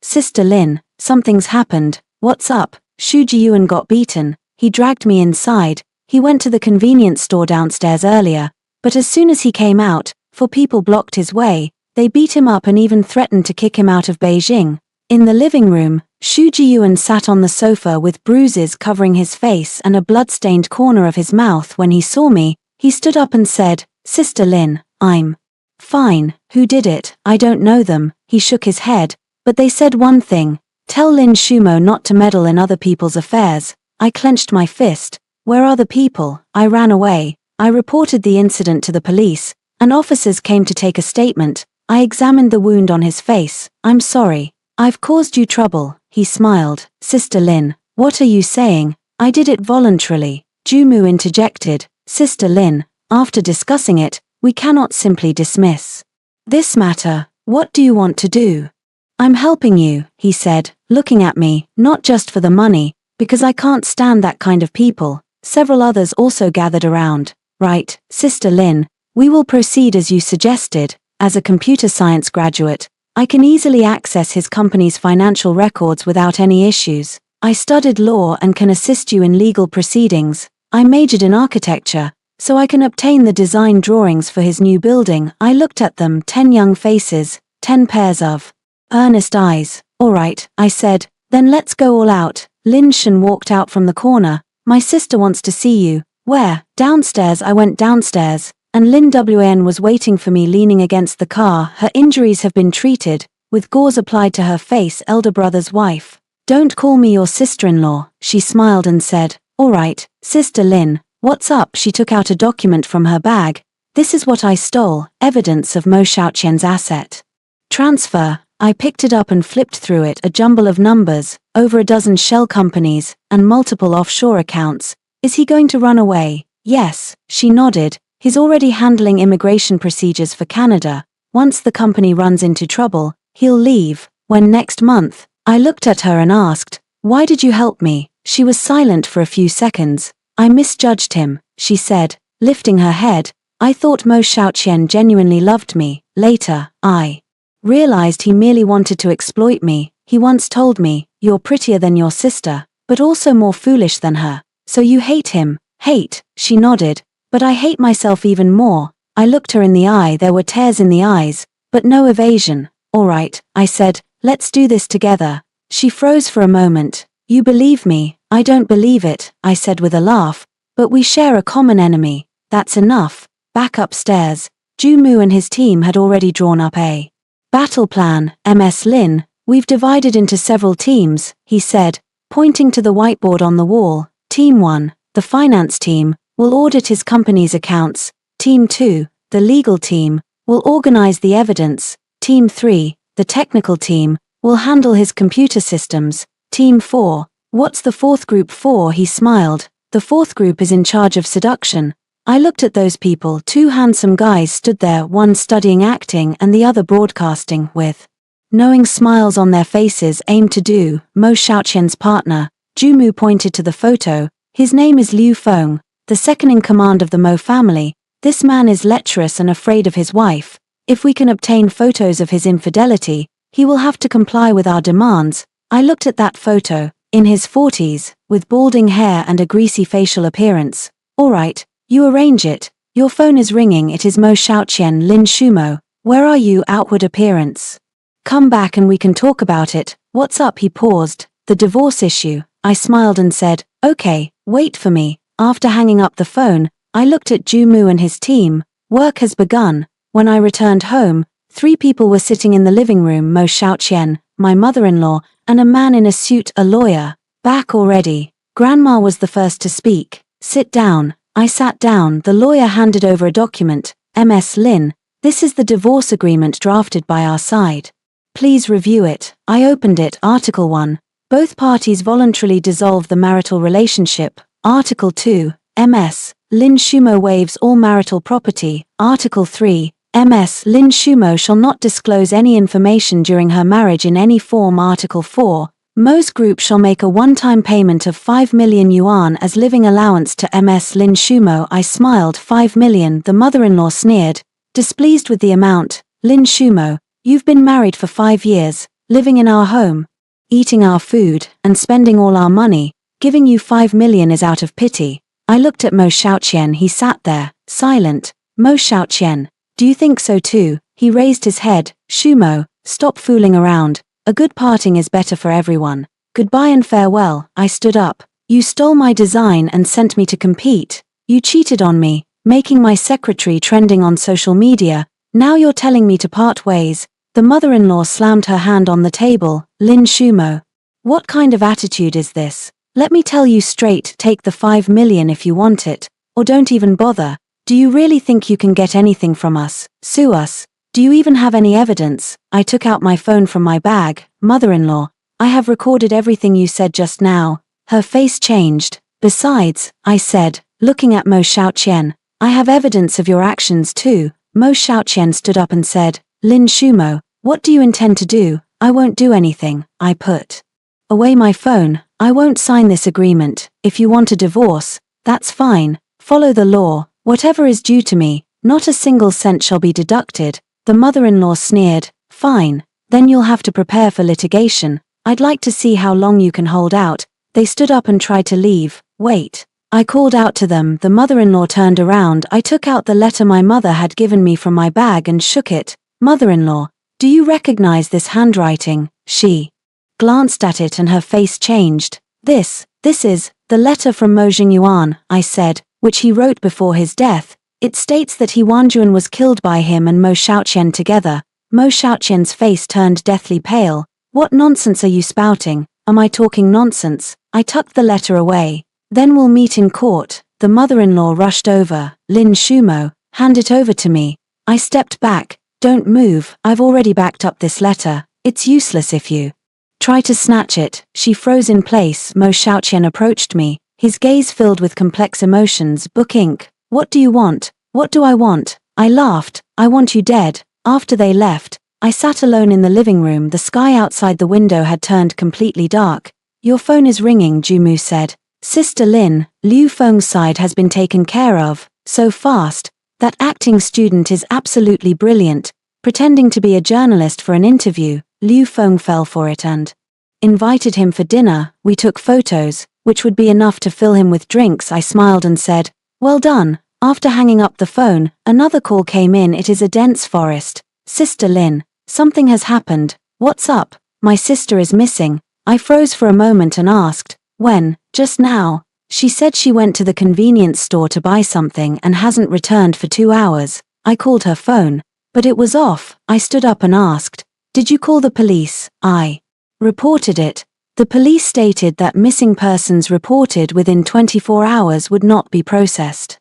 Sister Lin, something's happened. What's up? Shu Jiyuan got beaten. He dragged me inside. He went to the convenience store downstairs earlier, but as soon as he came out, 4 people blocked his way. They beat him up and even threatened to kick him out of Beijing. In the living room, Shu Jiyuan sat on the sofa with bruises covering his face and a blood-stained corner of his mouth. When he saw me, he stood up and said, Sister Lin, I'm fine. Who did it? I don't know them. He shook his head, but they said one thing. Tell Lin Shumo not to meddle in other people's affairs. I clenched my fist. Where are the people? I ran away. I reported the incident to the police, and officers came to take a statement. I examined the wound on his face. I'm sorry. I've caused you trouble. He smiled. Sister Lin, what are you saying? I did it voluntarily, Jumu interjected. Sister Lin, after discussing it, we cannot simply dismiss this matter. What do you want to do? I'm helping you, he said, looking at me, not just for the money, because I can't stand that kind of people. Several others also gathered around. Right, Sister Lin, we will proceed as you suggested. As a computer science graduate, I can easily access his company's financial records without any issues. I studied law and can assist you in legal proceedings. I majored in architecture, so I can obtain the design drawings for his new building. I looked at them, 10 young faces, 10 pairs of earnest eyes. All right, I said, then let's go all out. Lin Shen walked out from the corner. My sister wants to see you. Where? Downstairs. I went downstairs, and Lin Wan was waiting for me leaning against the car. Her injuries have been treated, with gauze applied to her face. Elder brother's wife. Don't call me your sister-in-law, she smiled and said. All right, Sister Lin, what's up? She took out a document from her bag. This is what I stole, evidence of Mo Xiaoqian's asset transfer. I picked it up and flipped through it, a jumble of numbers, over a dozen shell companies, and multiple offshore accounts. Is he going to run away? Yes, she nodded. He's already handling immigration procedures for Canada. Once the company runs into trouble, he'll leave. When next month? I looked at her and asked, why did you help me? She was silent for a few seconds. I misjudged him, she said, lifting her head. I thought Mo Xiaoqian genuinely loved me. Later, I realized he merely wanted to exploit me. He once told me, you're prettier than your sister, but also more foolish than her. So you hate him? Hate, she nodded. But I hate myself even more. I looked her in the eye. There were tears in the eyes, but no evasion. All right, I said, let's do this together. She froze for a moment. You believe me? I don't believe it, I said with a laugh. But we share a common enemy. That's enough. Back upstairs. Jumu and his team had already drawn up a battle plan. Ms. Lin, we've divided into several teams, he said, pointing to the whiteboard on the wall. Team 1, the finance team, will audit his company's accounts. Team 2, the legal team, will organize the evidence. Team 3, the technical team, will handle his computer systems. Team 4, what's the fourth group for? He smiled. The fourth group is in charge of seduction. I looked at those people. 2 handsome guys stood there, one studying acting and the other broadcasting, with knowing smiles on their faces. Aim to do. Mo Xiaoqian's partner. Jumu pointed to the photo. His name is Liu Feng, the second in command of the Mo family. This man is lecherous and afraid of his wife. If we can obtain photos of his infidelity, he will have to comply with our demands. I looked at that photo. In his 40s, with balding hair and a greasy facial appearance. All right, you arrange it. Your phone is ringing. It is Mo Xiaoqian. Lin Shumo, where are you? Outward appearance. Come back and we can talk about it. What's up? He paused. The divorce issue. I smiled and said, okay, wait for me. After hanging up the phone, I looked at Jumu and his team. Work has begun. When I returned home, 3 people were sitting in the living room. Mo Xiaoqian, my mother-in-law, and a man in a suit, a lawyer. Back already. Grandma was the first to speak. Sit down. I sat down. The lawyer handed over a document. Ms. Lin, this is the divorce agreement drafted by our side. Please review it. I opened it. Article 1. Both parties voluntarily dissolve the marital relationship. Article 2. Ms. Lin Shumo waives all marital property. Article 3. Ms. Lin Shumo shall not disclose any information during her marriage in any form. Article 4. Mo's group shall make a one-time payment of 5 million yuan as living allowance to Ms. Lin Shumo. I smiled. 5 million, the mother-in-law sneered, displeased with the amount. Lin Shumo, you've been married for 5 years, living in our home, eating our food, and spending all our money. Giving you 5 million is out of pity. I looked at Mo Xiaoqian. He sat there, silent. Mo Xiaoqian, do you think so too? He raised his head. Shumo, stop fooling around. A good parting is better for everyone. Goodbye and farewell. I stood up. You stole my design and sent me to compete. You cheated on me, making my secretary trending on social media. Now you're telling me to part ways. The mother-in-law slammed her hand on the table. Lin Shumo, what kind of attitude is this? Let me tell you straight, take the 5 million if you want it, or don't even bother. Do you really think you can get anything from us? Sue us? Do you even have any evidence? I took out my phone from my bag. Mother-in-law, I have recorded everything you said just now. Her face changed. Besides, I said, looking at Mo Xiaoqian, I have evidence of your actions too. Mo Xiaoqian stood up and said, Lin Shumo, what do you intend to do? I won't do anything. I put away my phone. I won't sign this agreement. If you want a divorce, that's fine. Follow the law. Whatever is due to me, not a single cent shall be deducted. The mother-in-law sneered, fine. Then you'll have to prepare for litigation. I'd like to see how long you can hold out. They stood up and tried to leave. Wait. I called out to them. The mother-in-law turned around. I took out the letter my mother had given me from my bag and shook it. Mother-in-law, do you recognize this handwriting? She glanced at it and her face changed. This is the letter from Mo Jingyuan, I said, which he wrote before his death. It states that he Wanjuan was killed by him and Mo Xiaoqian together. Mo Xiaoqian's face turned deathly pale. What nonsense are you spouting? Am I talking nonsense? I tucked the letter away. Then we'll meet in court. The mother-in-law rushed over. Lin Shumo, hand it over to me. I stepped back. Don't move, I've already backed up this letter. It's useless if you try to snatch it. She froze in place. Mo Xiaoqian approached me, his gaze filled with complex emotions. Book ink. What do you want? What do I want? I laughed. I want you dead. After they left, I sat alone in the living room. The sky outside the window had turned completely dark. Your phone is ringing, Jumu said. Sister Lin, Liu Feng's side has been taken care of, so fast. That acting student is absolutely brilliant, pretending to be a journalist for an interview. Liu Feng fell for it and invited him for dinner. We took photos, which would be enough to fill him with drinks. I smiled and said, well done. After hanging up the phone, another call came in. It is a dense forest. Sister Lin, something has happened. What's up? My sister is missing. I froze for a moment and asked, when? Just now. She said she went to the convenience store to buy something and hasn't returned for 2 hours. I called her phone, but it was off. I stood up and asked, did you call the police? I reported it. The police stated that missing persons reported within 24 hours would not be processed.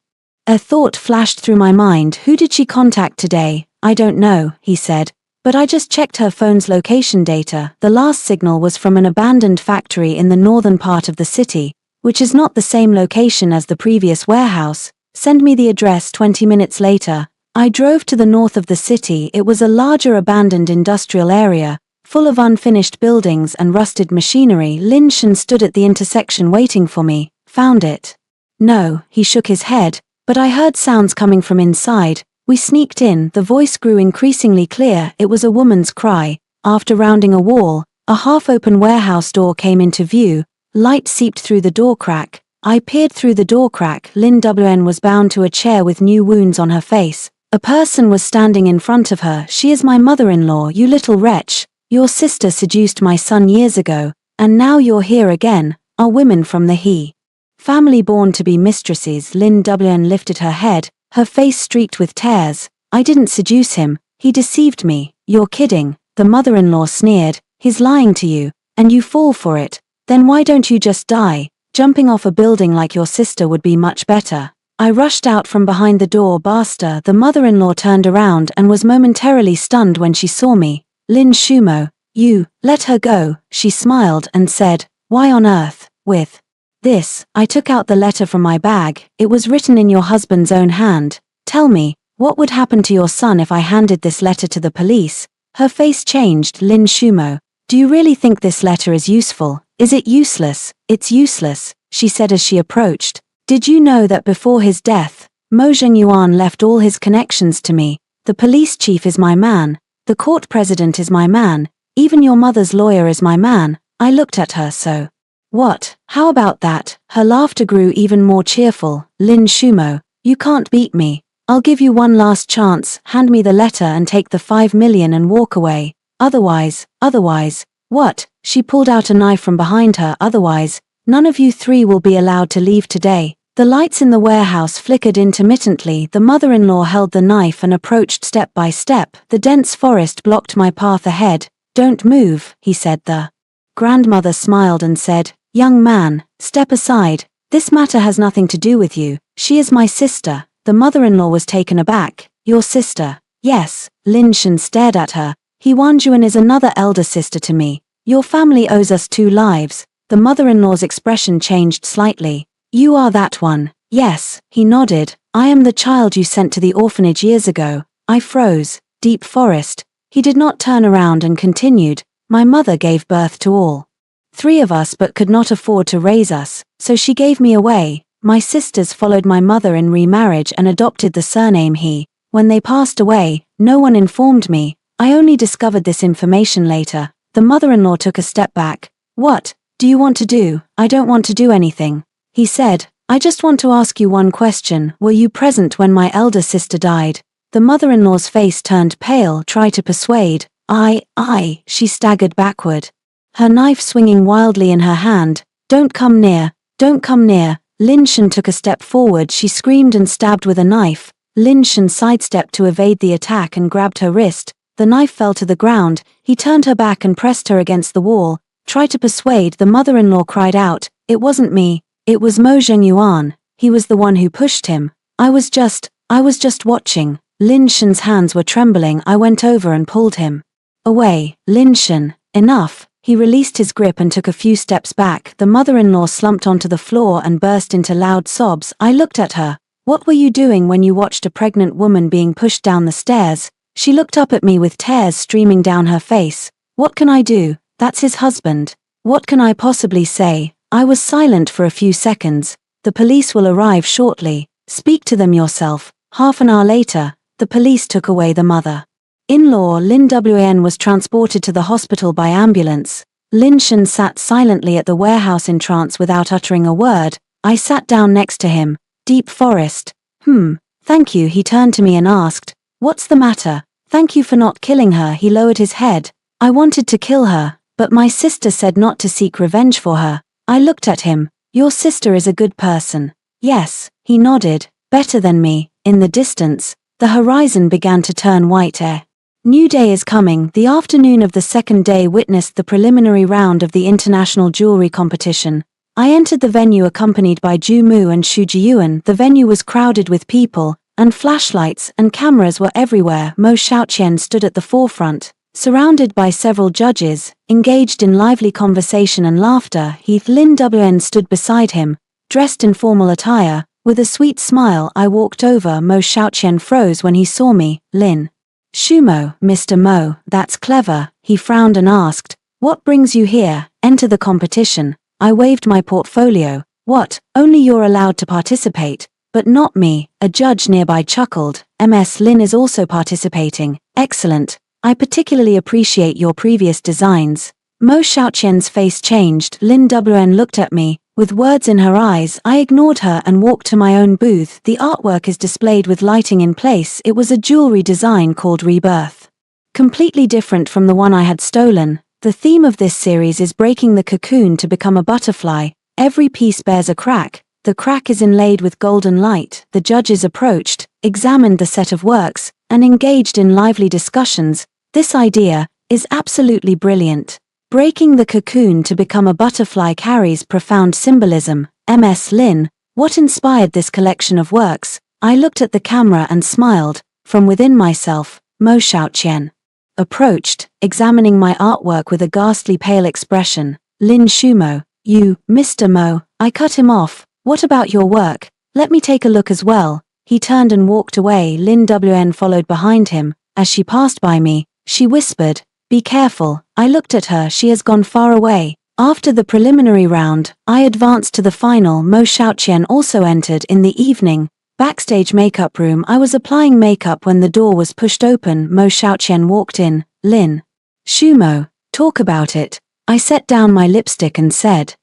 A thought flashed through my mind. Who did she contact today? I don't know, he said, but I just checked her phone's location data. The last signal was from an abandoned factory in the northern part of the city, which is not the same location as the previous warehouse. Send me the address. 20 minutes later, I drove to the north of the city. It was a larger abandoned industrial area, full of unfinished buildings and rusted machinery. Lin Shen stood at the intersection waiting for me. Found it? No, he shook his head, but I heard sounds coming from inside. We sneaked in. The voice grew increasingly clear. It was a woman's cry. After rounding a wall, a half-open warehouse door came into view. Light seeped through the door crack. I peered through the door crack. Lin Wn was bound to a chair with new wounds on her face. A person was standing in front of her. She is my mother-in-law, you little wretch. Your sister seduced my son years ago, and now you're here again. Are women from the He family born to be mistresses? Lin Wn lifted her head, her face streaked with tears. I didn't seduce him. He deceived me. You're kidding. The mother-in-law sneered. He's lying to you, and you fall for it. Then why don't you just die? Jumping off a building like your sister would be much better. I rushed out from behind the door. Basta. The mother-in-law turned around and was momentarily stunned when she saw me. Lin Shumo, you, let her go. She smiled and said, why on earth? With this, I took out the letter from my bag. It was written in your husband's own hand. Tell me, what would happen to your son if I handed this letter to the police? Her face changed. Lin Shumo, do you really think this letter is useful? Is it useless? It's useless, she said as she approached. Did you know that before his death, Mo Zhengyuan left all his connections to me? The police chief is my man. The court president is my man. Even your mother's lawyer is my man. I looked at her. So what? How about that? Her laughter grew even more cheerful. Lin Shumo, you can't beat me. I'll give you one last chance. Hand me the letter and take the 5 million and walk away. Otherwise, what? She pulled out a knife from behind her. Otherwise, none of you three will be allowed to leave today. The lights in the warehouse flickered intermittently. The mother-in-law held the knife and approached step by step. The dense forest blocked my path ahead. Don't move, he said. The grandmother smiled and said, young man, step aside. This matter has nothing to do with you. She is my sister. The mother-in-law was taken aback. Your sister? Yes. Lin Shen stared at her. He Wanjuan is another elder sister to me. Your family owes us 2 lives. The mother-in-law's expression changed slightly. You are that one. Yes, he nodded. I am the child you sent to the orphanage years ago. I froze. Deep forest. He did not turn around and continued. My mother gave birth to all three of us but could not afford to raise us, so she gave me away. My sisters followed my mother in remarriage and adopted the surname he. When they passed away, no one informed me. I only discovered this information later. The mother-in-law took a step back. What do you want to do? I don't want to do anything. He said, I just want to ask you one question. Were you present when my elder sister died? The mother-in-law's face turned pale, tried to persuade. She staggered backward, her knife swinging wildly in her hand. Don't come near. Don't come near. Lin Shen took a step forward. She screamed and stabbed with a knife. Lin Shen sidestepped to evade the attack and grabbed her wrist. The knife fell to the ground. He turned her back and pressed her against the wall. Try to persuade. The mother-in-law cried out. It wasn't me. It was Mo Zhengyuan. He was the one who pushed him. I was just watching. Lin Shen's hands were trembling. I went over and pulled him away. Lin Shen, enough. He released his grip and took a few steps back. The mother-in-law slumped onto the floor and burst into loud sobs. I looked at her. What were you doing when you watched a pregnant woman being pushed down the stairs? She looked up at me with tears streaming down her face. What can I do? That's his husband. What can I possibly say? I was silent for a few seconds. The police will arrive shortly. Speak to them yourself. Half an hour later, the police took away the mother-in-law. Lin Wan was transported to the hospital by ambulance. Lin Shen sat silently at the warehouse in trance without uttering a word. I sat down next to him. Deep forest. Thank you. He turned to me and asked, what's the matter? Thank you for not killing her. He lowered his head. I wanted to kill her, but my sister said not to seek revenge for her. I looked at him. Your sister is a good person. Yes, he nodded. Better than me. In the distance, the horizon began to turn white. New day is coming. The afternoon of the second day witnessed the preliminary round of the international jewelry competition. I entered the venue accompanied by Ju Mu and Xu Jiyuan. The venue was crowded with people, and flashlights and cameras were everywhere. Mo Xiaoqian stood at the forefront, surrounded by several judges, engaged in lively conversation and laughter. Lin Wan stood beside him, dressed in formal attire. With a sweet smile, I walked over. Mo Xiaoqian froze when he saw me. Lin Shumo, Mr. Mo, that's clever. He frowned and asked, what brings you here? Enter the competition. I waved my portfolio. What? Only you're allowed to participate, but not me. A judge nearby chuckled. Ms. Lin is also participating. Excellent. I particularly appreciate your previous designs. Mo Xiaoqian's face changed. Lin Wan looked at me. With words in her eyes, I ignored her and walked to my own booth. The artwork is displayed with lighting in place. It was a jewelry design called Rebirth. Completely different from the one I had stolen. The theme of this series is breaking the cocoon to become a butterfly. Every piece bears a crack. The crack is inlaid with golden light. The judges approached, examined the set of works, and engaged in lively discussions. This idea is absolutely brilliant. Breaking the cocoon to become a butterfly carries profound symbolism. Ms. Lin, what inspired this collection of works? I looked at the camera and smiled. From within myself, Mo Xiaoqian approached, examining my artwork with a ghastly pale expression. Lin Shumo, you, Mr. Mo. I cut him off. What about your work? Let me take a look as well. He turned and walked away. Lin Wan followed behind him. As she passed by me, she whispered, be careful. I looked at her. She has gone far away. After the preliminary round, I advanced to the final. Mo Xiaoqian also entered. In the evening, backstage makeup room, I was applying makeup when the door was pushed open. Mo Xiaoqian walked in. Lin Shumo, talk about it. I set down my lipstick and said,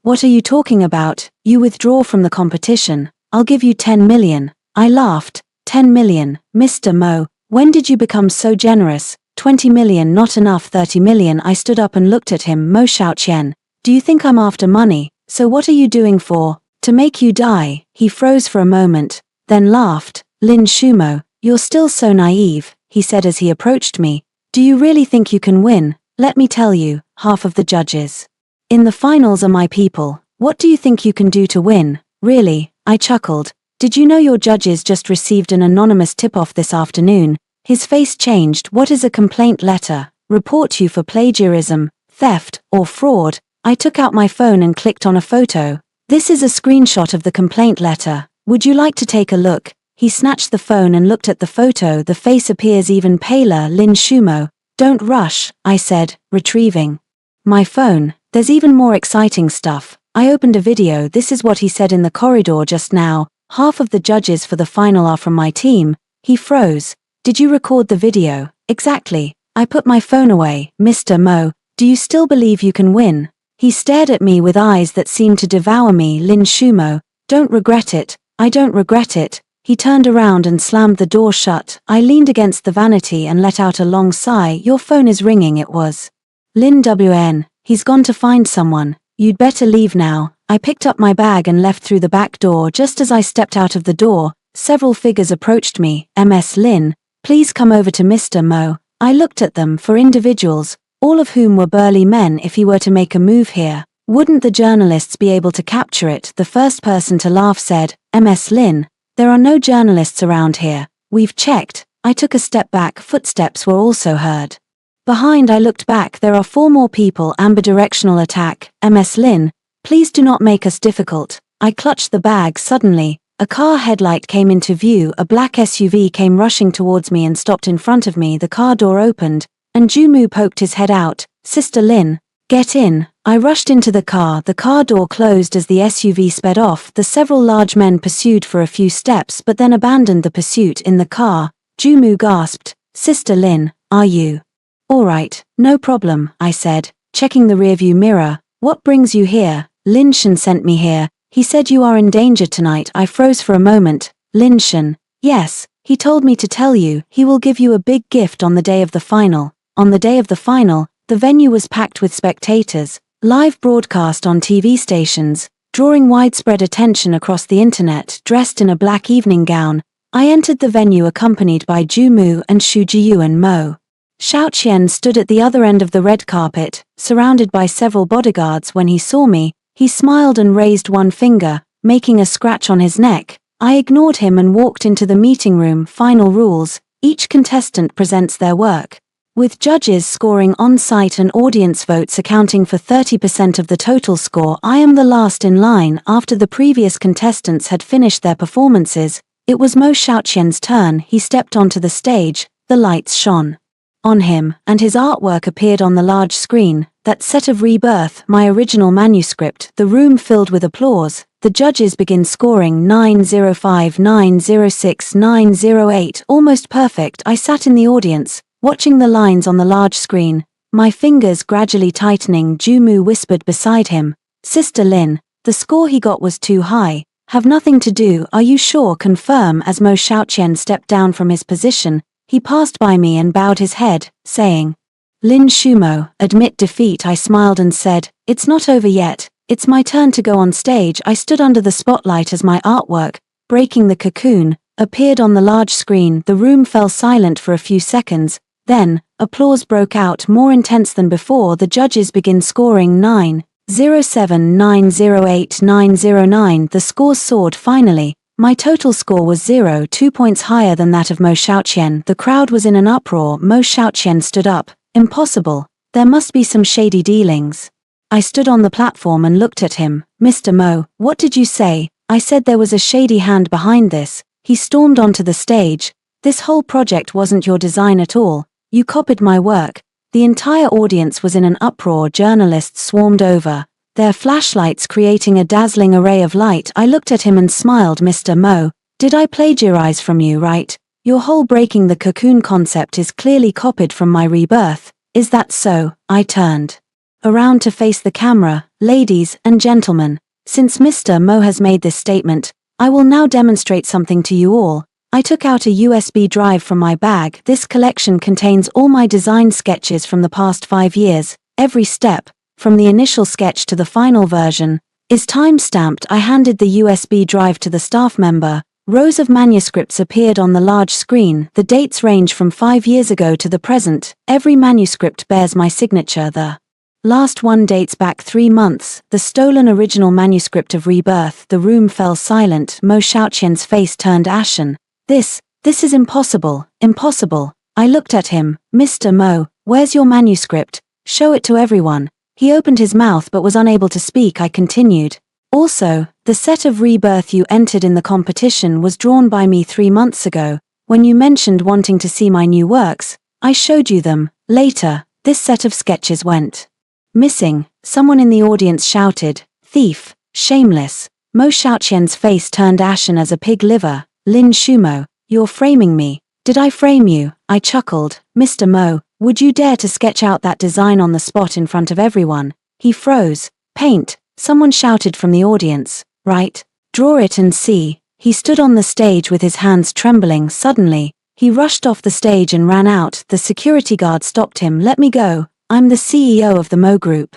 what are you talking about? You withdraw from the competition. I'll give you 10 million. I laughed. 10 million, Mr. Mo, when did you become so generous? 20 million not enough. 30 million. I stood up and looked at him. Mo Xiaoqian, do you think I'm after money? So what are you doing for? To make you die. He froze for a moment, then laughed. Lin Shumo, you're still so naive, he said as he approached me. Do you really think you can win? Let me tell you, half of the judges in the finals are my people. What do you think you can do to win? Really? I chuckled. Did you know your judges just received an anonymous tip-off this afternoon? His face changed. What is a complaint letter? Report you for plagiarism, theft, or fraud? I took out my phone and clicked on a photo. This is a screenshot of the complaint letter. Would you like to take a look? He snatched the phone and looked at the photo. The face appears even paler. Lin Shumo. Don't rush, I said, retrieving my phone. There's even more exciting stuff. I opened a video. This is what he said in the corridor just now. Half of the judges for the final are from my team. He froze. Did you record the video? Exactly. I put my phone away. Mr. Mo, do you still believe you can win? He stared at me with eyes that seemed to devour me. Lin Shumo. Don't regret it. I don't regret it. He turned around and slammed the door shut. I leaned against the vanity and let out a long sigh. Your phone is ringing. It was Lin WN. He's gone to find someone. You'd better leave now. I picked up my bag and left through the back door. Just as I stepped out of the door, several figures approached me. Ms. Lin, please come over to Mr. Mo. I looked at them. For individuals, all of whom were burly men. If he were to make a move here, wouldn't the journalists be able to capture it? The first person to laugh said, Ms. Lin, there are no journalists around here. We've checked. I took a step back. Footsteps were also heard behind. I looked back. There are 4 more people. Ambidirectional attack. Ms. Lin, please do not make us difficult. I clutched the bag. Suddenly, a car headlight came into view. A black SUV came rushing towards me and stopped in front of me. The car door opened, and Jumu poked his head out. Sister Lin, get in. I rushed into the car. The car door closed as the SUV sped off. The several large men pursued for a few steps but then abandoned the pursuit in the car. Jumu gasped, Sister Lin, are you all right? No problem, I said, checking the rearview mirror. What brings you here? Lin Shen sent me here. He said you are in danger tonight. I froze for a moment. Lin Shen, yes, he told me to tell you. He will give you a big gift on the day of the final. On the day of the final, the venue was packed with spectators. Live broadcast on TV stations, drawing widespread attention across the internet. Dressed in a black evening gown, I entered the venue accompanied by Jumu and Shu Jiyu and Mo Xiaoqian stood at the other end of the red carpet, surrounded by several bodyguards. When he saw me, he smiled and raised one finger, making a scratch on his neck. I ignored him and walked into the meeting room. Final rules: each contestant presents their work, with judges scoring on-site and audience votes accounting for 30% of the total score. I am the last in line. After the previous contestants had finished their performances, it was Mo Xiaoqian's turn. He stepped onto the stage, the lights shone on him, and his artwork appeared on the large screen. That set of Rebirth, my original manuscript. The room filled with applause. The judges begin scoring. 905, 906, 908, almost perfect. I sat in the audience, watching the lines on the large screen, my fingers gradually tightening. Jumu whispered beside him, Sister Lin, the score he got was too high. Have nothing to do. Are you sure? Confirm. As Mo Xiaoqian stepped down from his position, he passed by me and bowed his head, saying, Lin Shumo, admit defeat. I smiled and said, it's not over yet. It's my turn to go on stage. I stood under the spotlight as my artwork, Breaking the Cocoon, appeared on the large screen. The room fell silent for a few seconds. Then, applause broke out, more intense than before. The judges begin scoring. 907, 908, 909. The scores soared. Finally, my total score was 0, 2 points higher than that of Mo Xiaoqian. The crowd was in an uproar. Mo Xiaoqian stood up. Impossible. There must be some shady dealings. I stood on the platform and looked at him. Mr. Mo, what did you say? I said there was a shady hand behind this. He stormed onto the stage. This whole project wasn't your design at all. You copied my work. The entire audience was in an uproar. Journalists swarmed over, their flashlights creating a dazzling array of light. I looked at him and smiled. Mr. Mo, did I plagiarize from you, right? Your whole Breaking the Cocoon concept is clearly copied from my Rebirth. Is that so? I turned around to face the camera. Ladies and gentlemen, since Mr. Mo has made this statement, I will now demonstrate something to you all. I took out a USB drive from my bag. This collection contains all my design sketches from the past 5 years. Every step, from the initial sketch to the final version, is time-stamped. I handed the USB drive to the staff member. Rows of manuscripts appeared on the large screen. The dates range from 5 years ago to the present. Every manuscript bears my signature. The last one dates back 3 months. The stolen original manuscript of Rebirth. The room fell silent. Mo Xiaoqian's face turned ashen. This is impossible. Impossible. I looked at him. Mr. Mo, where's your manuscript? Show it to everyone. He opened his mouth but was unable to speak. I continued. Also, the set of rebirth you entered in the competition was drawn by me 3 months ago. When you mentioned wanting to see my new works, I showed you them. Later, this set of sketches went missing. Someone in the audience shouted, "Thief, shameless." Mo Xiaoqian's face turned ashen as a pig liver. Lin Shumo, you're framing me. Did I frame you? I chuckled. Mr. Mo, would you dare to sketch out that design on the spot in front of everyone? He froze. Paint, someone shouted from the audience. Right. Draw it and see. He stood on the stage with his hands trembling. Suddenly, he rushed off the stage and ran out. The security guard stopped him. Let me go. I'm the CEO of the Mo Group.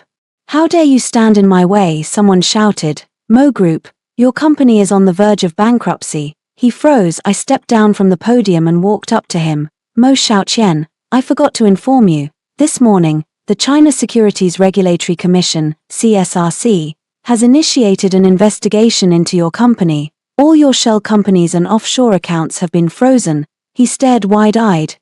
How dare you stand in my way? Someone shouted. Mo Group, your company is on the verge of bankruptcy. He froze. I stepped down from the podium and walked up to him. Mo Xiaoqian, I forgot to inform you. This morning, the China Securities Regulatory Commission, CSRC, has initiated an investigation into your company. All your shell companies and offshore accounts have been frozen. He stared wide-eyed.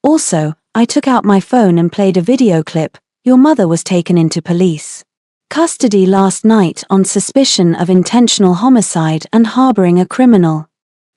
Also, I took out my phone and played a video clip. Your mother was taken into police custody last night on suspicion of intentional homicide and harboring a criminal.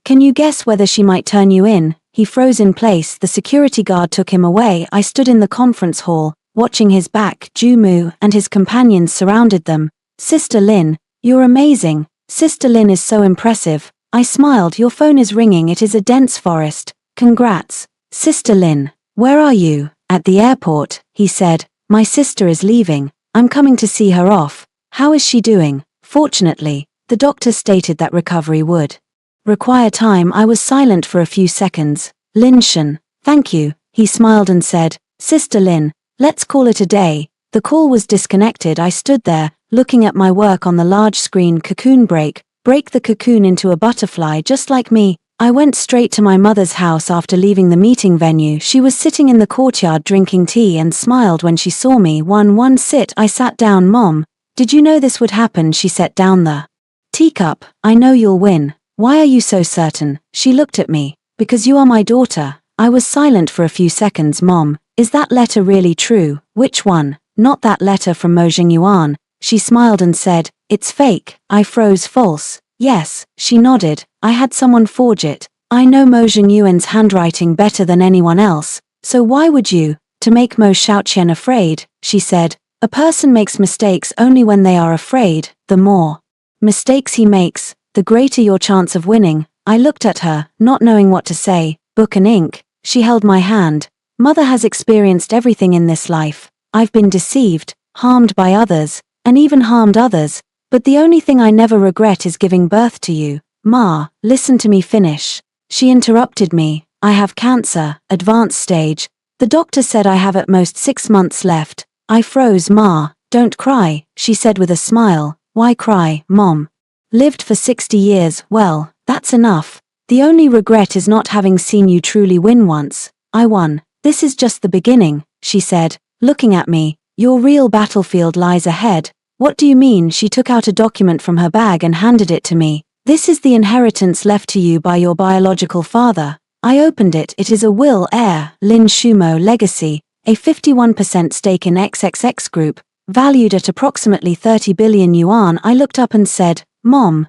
Can you guess whether she might turn you in? He froze in place. The security guard took him away. I stood in the conference hall, watching his back. Ju Mu and his companions surrounded them. Sister Lin, you're amazing. Sister Lin is so impressive. I smiled. Your phone is ringing. It is a dense forest. Congrats. Sister Lin, where are you? At the airport, he said. My sister is leaving. I'm coming to see her off. How is she doing? Fortunately, the doctor stated that recovery would require time. I was silent for a few seconds. Lin Shen, thank you. He smiled and said, Sister Lin, let's call it a day. The call was disconnected. I stood there, looking at my work on the large screen. Cocoon break the cocoon into a butterfly just like me. I went straight to my mother's house after leaving the meeting venue. She was sitting in the courtyard drinking tea and smiled when she saw me. One sit. I sat down. Mom, did you know this would happen? She set down the teacup. I know you'll win. Why are you so certain? She looked at me. Because you are my daughter. I was silent for a few seconds. Mom, is that letter really true? Which one? Not that letter from Mo Jingyuan. She smiled and said, it's fake. I froze. False. Yes, she nodded. I had someone forge it. I know Mo Jingyuan's handwriting better than anyone else, so why would you? To make Mo Xiaoqian afraid, she said. A person makes mistakes only when they are afraid. The more mistakes he makes, the greater your chance of winning. I looked at her, not knowing what to say. Book and ink. She held my hand. Mother has experienced everything in this life. I've been deceived, harmed by others, and even harmed others. But the only thing I never regret is giving birth to you. Ma, listen to me finish. She interrupted me. I have cancer, advanced stage. The doctor said I have at most 6 months left. I froze. Ma, don't cry, she said with a smile. Why cry, Mom? Lived for 60 years, well, that's enough. The only regret is not having seen you truly win once. I won. This is just the beginning, she said, looking at me. Your real battlefield lies ahead. What do you mean? She took out a document from her bag and handed it to me. This is the inheritance left to you by your biological father. I opened it. It is a will, heir, Lin Shumo legacy, a 51% stake in XXX Group, valued at approximately 30 billion yuan. I looked up and said, Mom,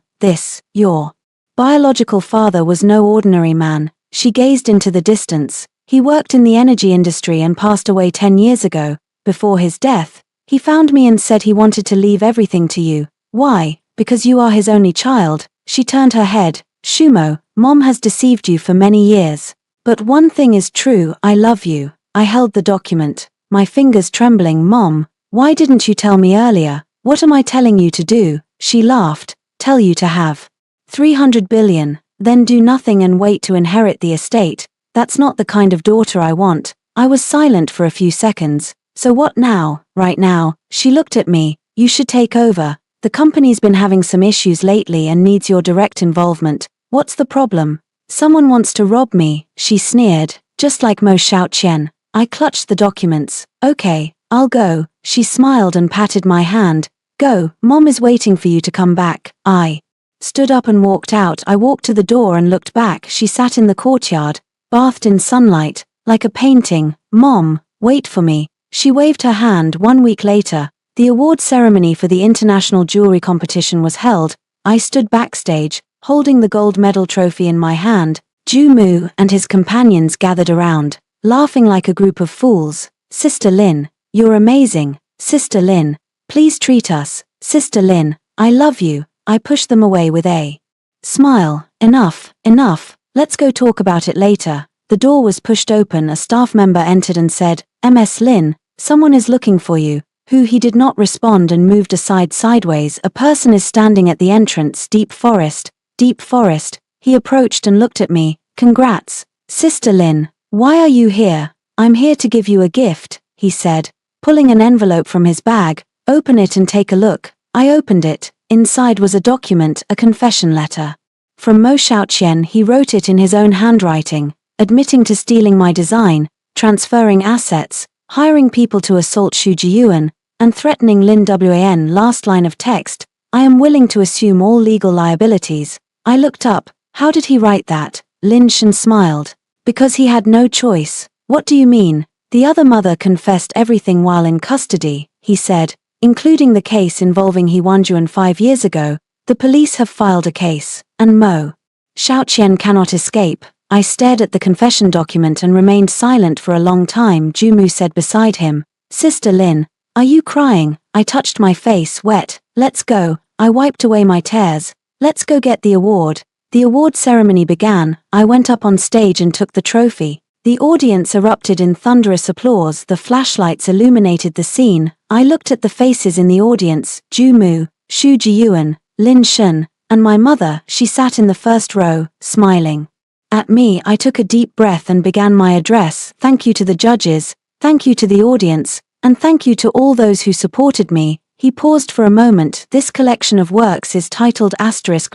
your biological father was no ordinary man. She gazed into the distance. He worked in the energy industry and passed away 10 years ago. Before his death, he found me and said he wanted to leave everything to you. Why? Because you are his only child. She turned her head. Shumo, Mom has deceived you for many years. But one thing is true, I love you. I held the document, my fingers trembling. Mom, why didn't you tell me earlier? What am I telling you to do? She laughed. Tell you to have 300 billion, then do nothing and wait to inherit the estate. That's not the kind of daughter I want. I was silent for a few seconds. So what now? Right now, she looked at me. You should take over. The company's been having some issues lately and needs your direct involvement. What's the problem? Someone wants to rob me, she sneered, just like Mo Xiaoqian. I clutched the documents. Okay, I'll go. She smiled and patted my hand. Go, Mom is waiting for you to come back. I stood up and walked out. I walked to the door and looked back. She sat in the courtyard, bathed in sunlight, like a painting. Mom, wait for me. She waved her hand. 1 week later, The award ceremony for the international jewelry competition was held. I stood backstage, holding the gold medal trophy in my hand. Ju and his companions gathered around, laughing like a group of fools. Sister Lin, you're amazing. Sister Lin, please treat us. Sister Lin, I love you. I pushed them away with a smile. Enough, enough, let's go talk about it later. The door was pushed open. A staff member entered and said, Ms. Lin, someone is looking for you. Who? He did not respond and moved aside sideways. A person is standing at the entrance. Deep forest. Deep forest. He approached and looked at me. Congrats. Sister Lin, why are you here? I'm here to give you a gift, he said, pulling an envelope from his bag. Open it and take a look. I opened it. Inside was a document, a confession letter. From Mo Xiaoqian. He wrote it in his own handwriting, admitting to stealing my design, transferring assets, hiring people to assault Xu Jiyuan, and threatening Lin Wan. Last line of text, I am willing to assume all legal liabilities. I looked up. How did he write that? Lin Shen smiled. Because he had no choice. What do you mean? The other mother confessed everything while in custody, he said, including the case involving He Wanjuan 5 years ago. The police have filed a case, and Mo Xiaoqian cannot escape. I stared at the confession document and remained silent for a long time. Jumu said beside him, Sister Lin, are you crying? I touched my face, wet. Let's go. I wiped away my tears. Let's go get the award. The award ceremony began. I went up on stage and took the trophy. The audience erupted in thunderous applause. The flashlights illuminated the scene. I looked at the faces in the audience, Jumu, Xu Jiyuan, Lin Shen, and my mother. She sat in the first row, smiling at me. I took a deep breath and began my address. Thank you to the judges, thank you to the audience, and thank you to all those who supported me. He paused for a moment. This collection of works is titled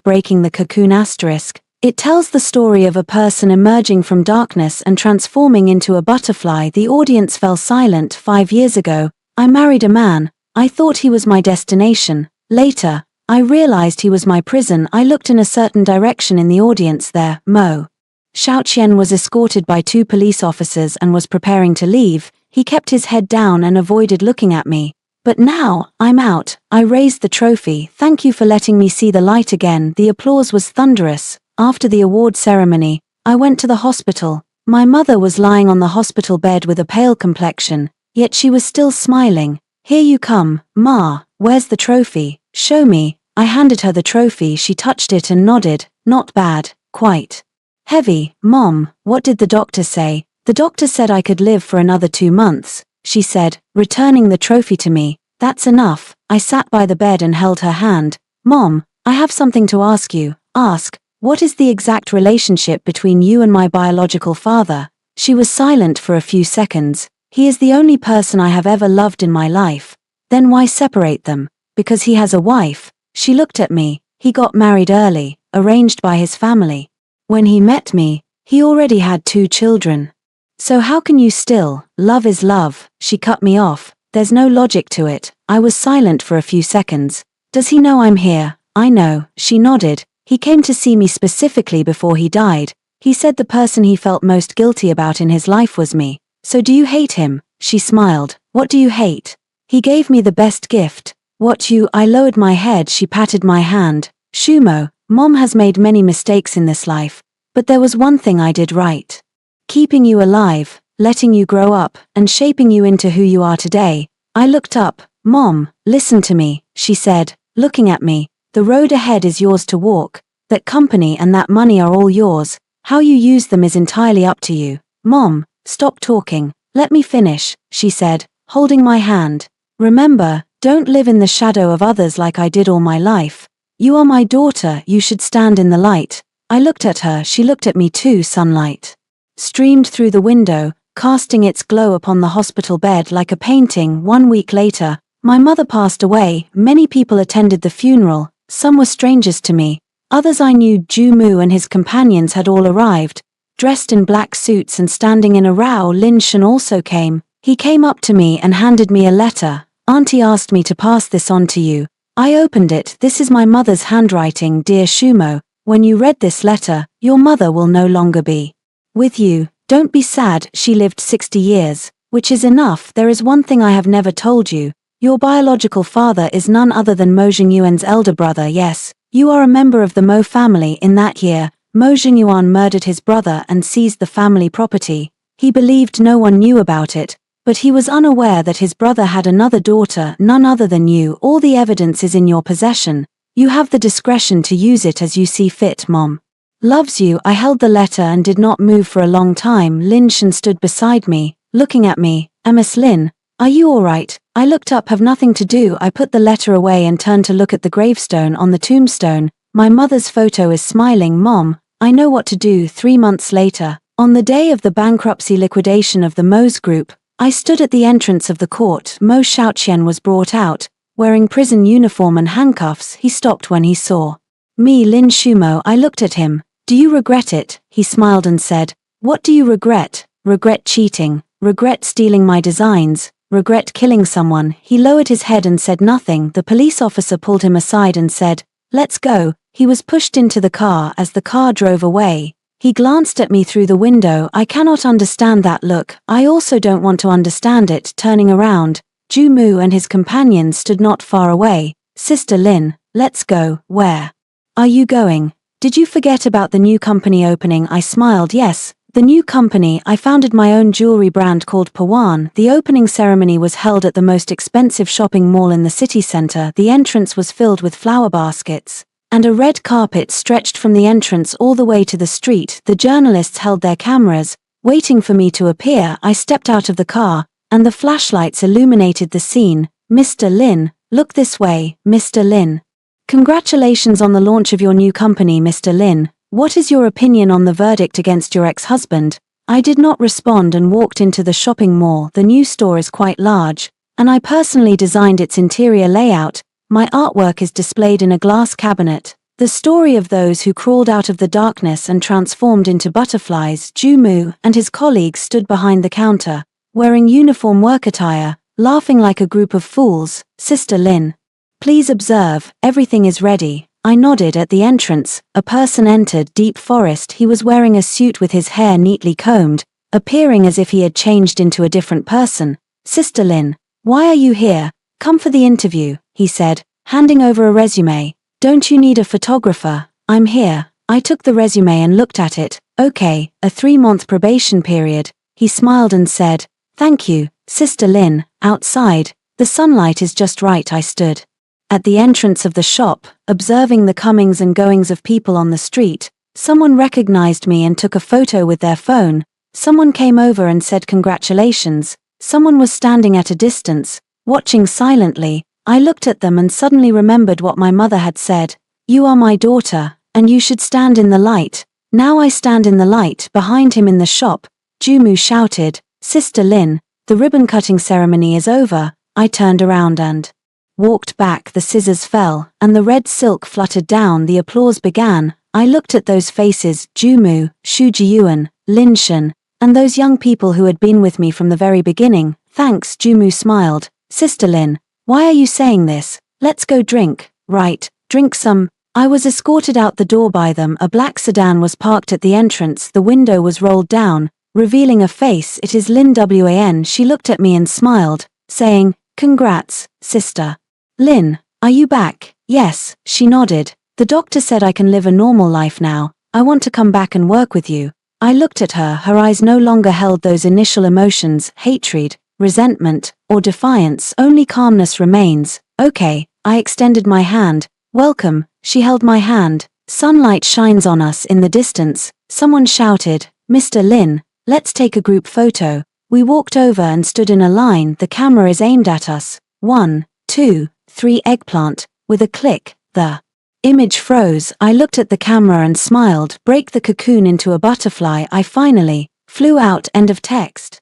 Breaking the Cocoon *. It tells the story of a person emerging from darkness and transforming into a butterfly. The audience fell silent. 5 years ago, I married a man. I thought he was my destination. Later, I realized he was my prison. I looked in a certain direction in the audience there. Mo Xiaoqian was escorted by 2 police officers and was preparing to leave. He kept his head down and avoided looking at me. But now, I'm out. I raised the trophy. Thank you for letting me see the light again. The applause was thunderous. After the award ceremony, I went to the hospital. My mother was lying on the hospital bed with a pale complexion, yet she was still smiling. Here you come, Ma. Where's the trophy? Show me. I handed her the trophy. She touched it and nodded. Not bad, quite heavy. Mom, what did the doctor say? The doctor said I could live for another 2 months, she said, returning the trophy to me. That's enough. I sat by the bed and held her hand. Mom, I have something to ask you. Ask. What is the exact relationship between you and my biological father? She was silent for a few seconds. He is the only person I have ever loved in my life. Then why separate them? Because he has a wife. She looked at me. He got married early, arranged by his family. When he met me, he already had 2 children. So how can you still, love is love? She cut me off. There's no logic to it. I was silent for a few seconds. Does he know I'm here? I know. She nodded. He came to see me specifically before he died. He said the person he felt most guilty about in his life was me. So do you hate him? She smiled. What do you hate? He gave me the best gift. What you? I lowered my head. She patted my hand. Shumo, Mom has made many mistakes in this life, but there was one thing I did right. Keeping you alive, letting you grow up, and shaping you into who you are today. I looked up. Mom, listen to me, she said, looking at me. The road ahead is yours to walk. That company and that money are all yours. How you use them is entirely up to you. Mom, stop talking. Let me finish, she said, holding my hand. Remember, don't live in the shadow of others like I did all my life. You are my daughter, you should stand in the light. I looked at her, she looked at me too. Sunlight streamed through the window, casting its glow upon the hospital bed like a painting. 1 week later, my mother passed away. Many people attended the funeral. Some were strangers to me. Others I knew. Jumu and his companions had all arrived, dressed in black suits and standing in a row. Lin Shen also came. He came up to me and handed me a letter. Auntie asked me to pass this on to you. I opened it. This is my mother's handwriting. Dear Shumo, when you read this letter, your mother will no longer be with you. Don't be sad. She lived 60 years, which is enough. There is one thing I have never told you. Your biological father is none other than Mo Jingyuan's elder brother. Yes, you are a member of the Mo family. In that year, Mo Jingyuan murdered his brother and seized the family property. He believed no one knew about it, but he was unaware that his brother had another daughter, none other than you. All the evidence is in your possession. You have the discretion to use it as you see fit. Mom loves you. I held the letter and did not move for a long time. Lin Shen stood beside me, looking at me. Miss Lin, are you alright? I looked up. Have nothing to do. I put the letter away and turned to look at the gravestone on the tombstone. My mother's photo is smiling. Mom, I know what to do. 3 months later, on the day of the bankruptcy liquidation of the Mo's group, I stood at the entrance of the court. Mo Xiaoqian was brought out, wearing prison uniform and handcuffs. He stopped when he saw me. Lin Shumo. I looked at him. Do you regret it? He smiled and said, what do you regret? Regret cheating, regret stealing my designs, regret killing someone. He lowered his head and said nothing. The police officer pulled him aside and said, let's go. He was pushed into the car as the car drove away. He glanced at me through the window. I cannot understand that look. I also don't want to understand it. Turning around, Ju Mu and his companions stood not far away. Sister Lin, let's go. Where are you going? Did you forget about the new company opening? I smiled. Yes, the new company. I founded my own jewelry brand called Pawan. The opening ceremony was held at the most expensive shopping mall in the city center. The entrance was filled with flower baskets, and a red carpet stretched from the entrance all the way to the street. The journalists held their cameras, waiting for me to appear. I stepped out of the car, and the flashlights illuminated the scene. Mr. Lin, look this way. Mr. Lin, congratulations on the launch of your new company. Mr. Lin, what is your opinion on the verdict against your ex-husband? I did not respond and walked into the shopping mall. The new store is quite large, and I personally designed its interior layout. My artwork is displayed in a glass cabinet. The story of those who crawled out of the darkness and transformed into butterflies. Ju Mu and his colleagues stood behind the counter, wearing uniform work attire, laughing like a group of fools. Sister Lin, please observe, everything is ready. I nodded. At the entrance, a person entered. Deep Forest. He was wearing a suit with his hair neatly combed, appearing as if he had changed into a different person. Sister Lin, why are you here? Come for the interview, he said, handing over a resume. Don't you need a photographer? I'm here. I took the resume and looked at it. Okay, a 3-month probation period. He smiled and said, thank you, Sister Lin. Outside, the sunlight is just right. I stood at the entrance of the shop, observing the comings and goings of people on the street. Someone recognized me and took a photo with their phone. Someone came over and said congratulations. Someone was standing at a distance, watching silently. I looked at them and suddenly remembered what my mother had said. You are my daughter, and you should stand in the light. Now I stand in the light. Behind him in the shop, Ju Mu shouted, Sister Lin, the ribbon-cutting ceremony is over. I turned around and walked back. The scissors fell, and the red silk fluttered down. The applause began. I looked at those faces, Ju Mu, Shu Jiyuan, Lin Shen, and those young people who had been with me from the very beginning. Thanks. Ju Mu smiled. Sister Lin, why are you saying this? Let's go drink. Right, drink some. I was escorted out the door by them. A black sedan was parked at the entrance. The window was rolled down, revealing a face. It is Lin Wan. She looked at me and smiled, saying, congrats, Sister Lin, are you back? Yes, she nodded. The doctor said I can live a normal life now. I want to come back and work with you. I looked at her. Her eyes no longer held those initial emotions, hatred, resentment, or defiance. Only calmness remains. Okay, I extended my hand. Welcome. She held my hand. Sunlight shines on us. In the distance, someone shouted, Mr. Lin, let's take a group photo. We walked over and stood in a line. The camera is aimed at us. 1, 2, 3 eggplant. With a click, the image froze. I looked at the camera and smiled. Break the cocoon into a butterfly. I finally flew out. End of text.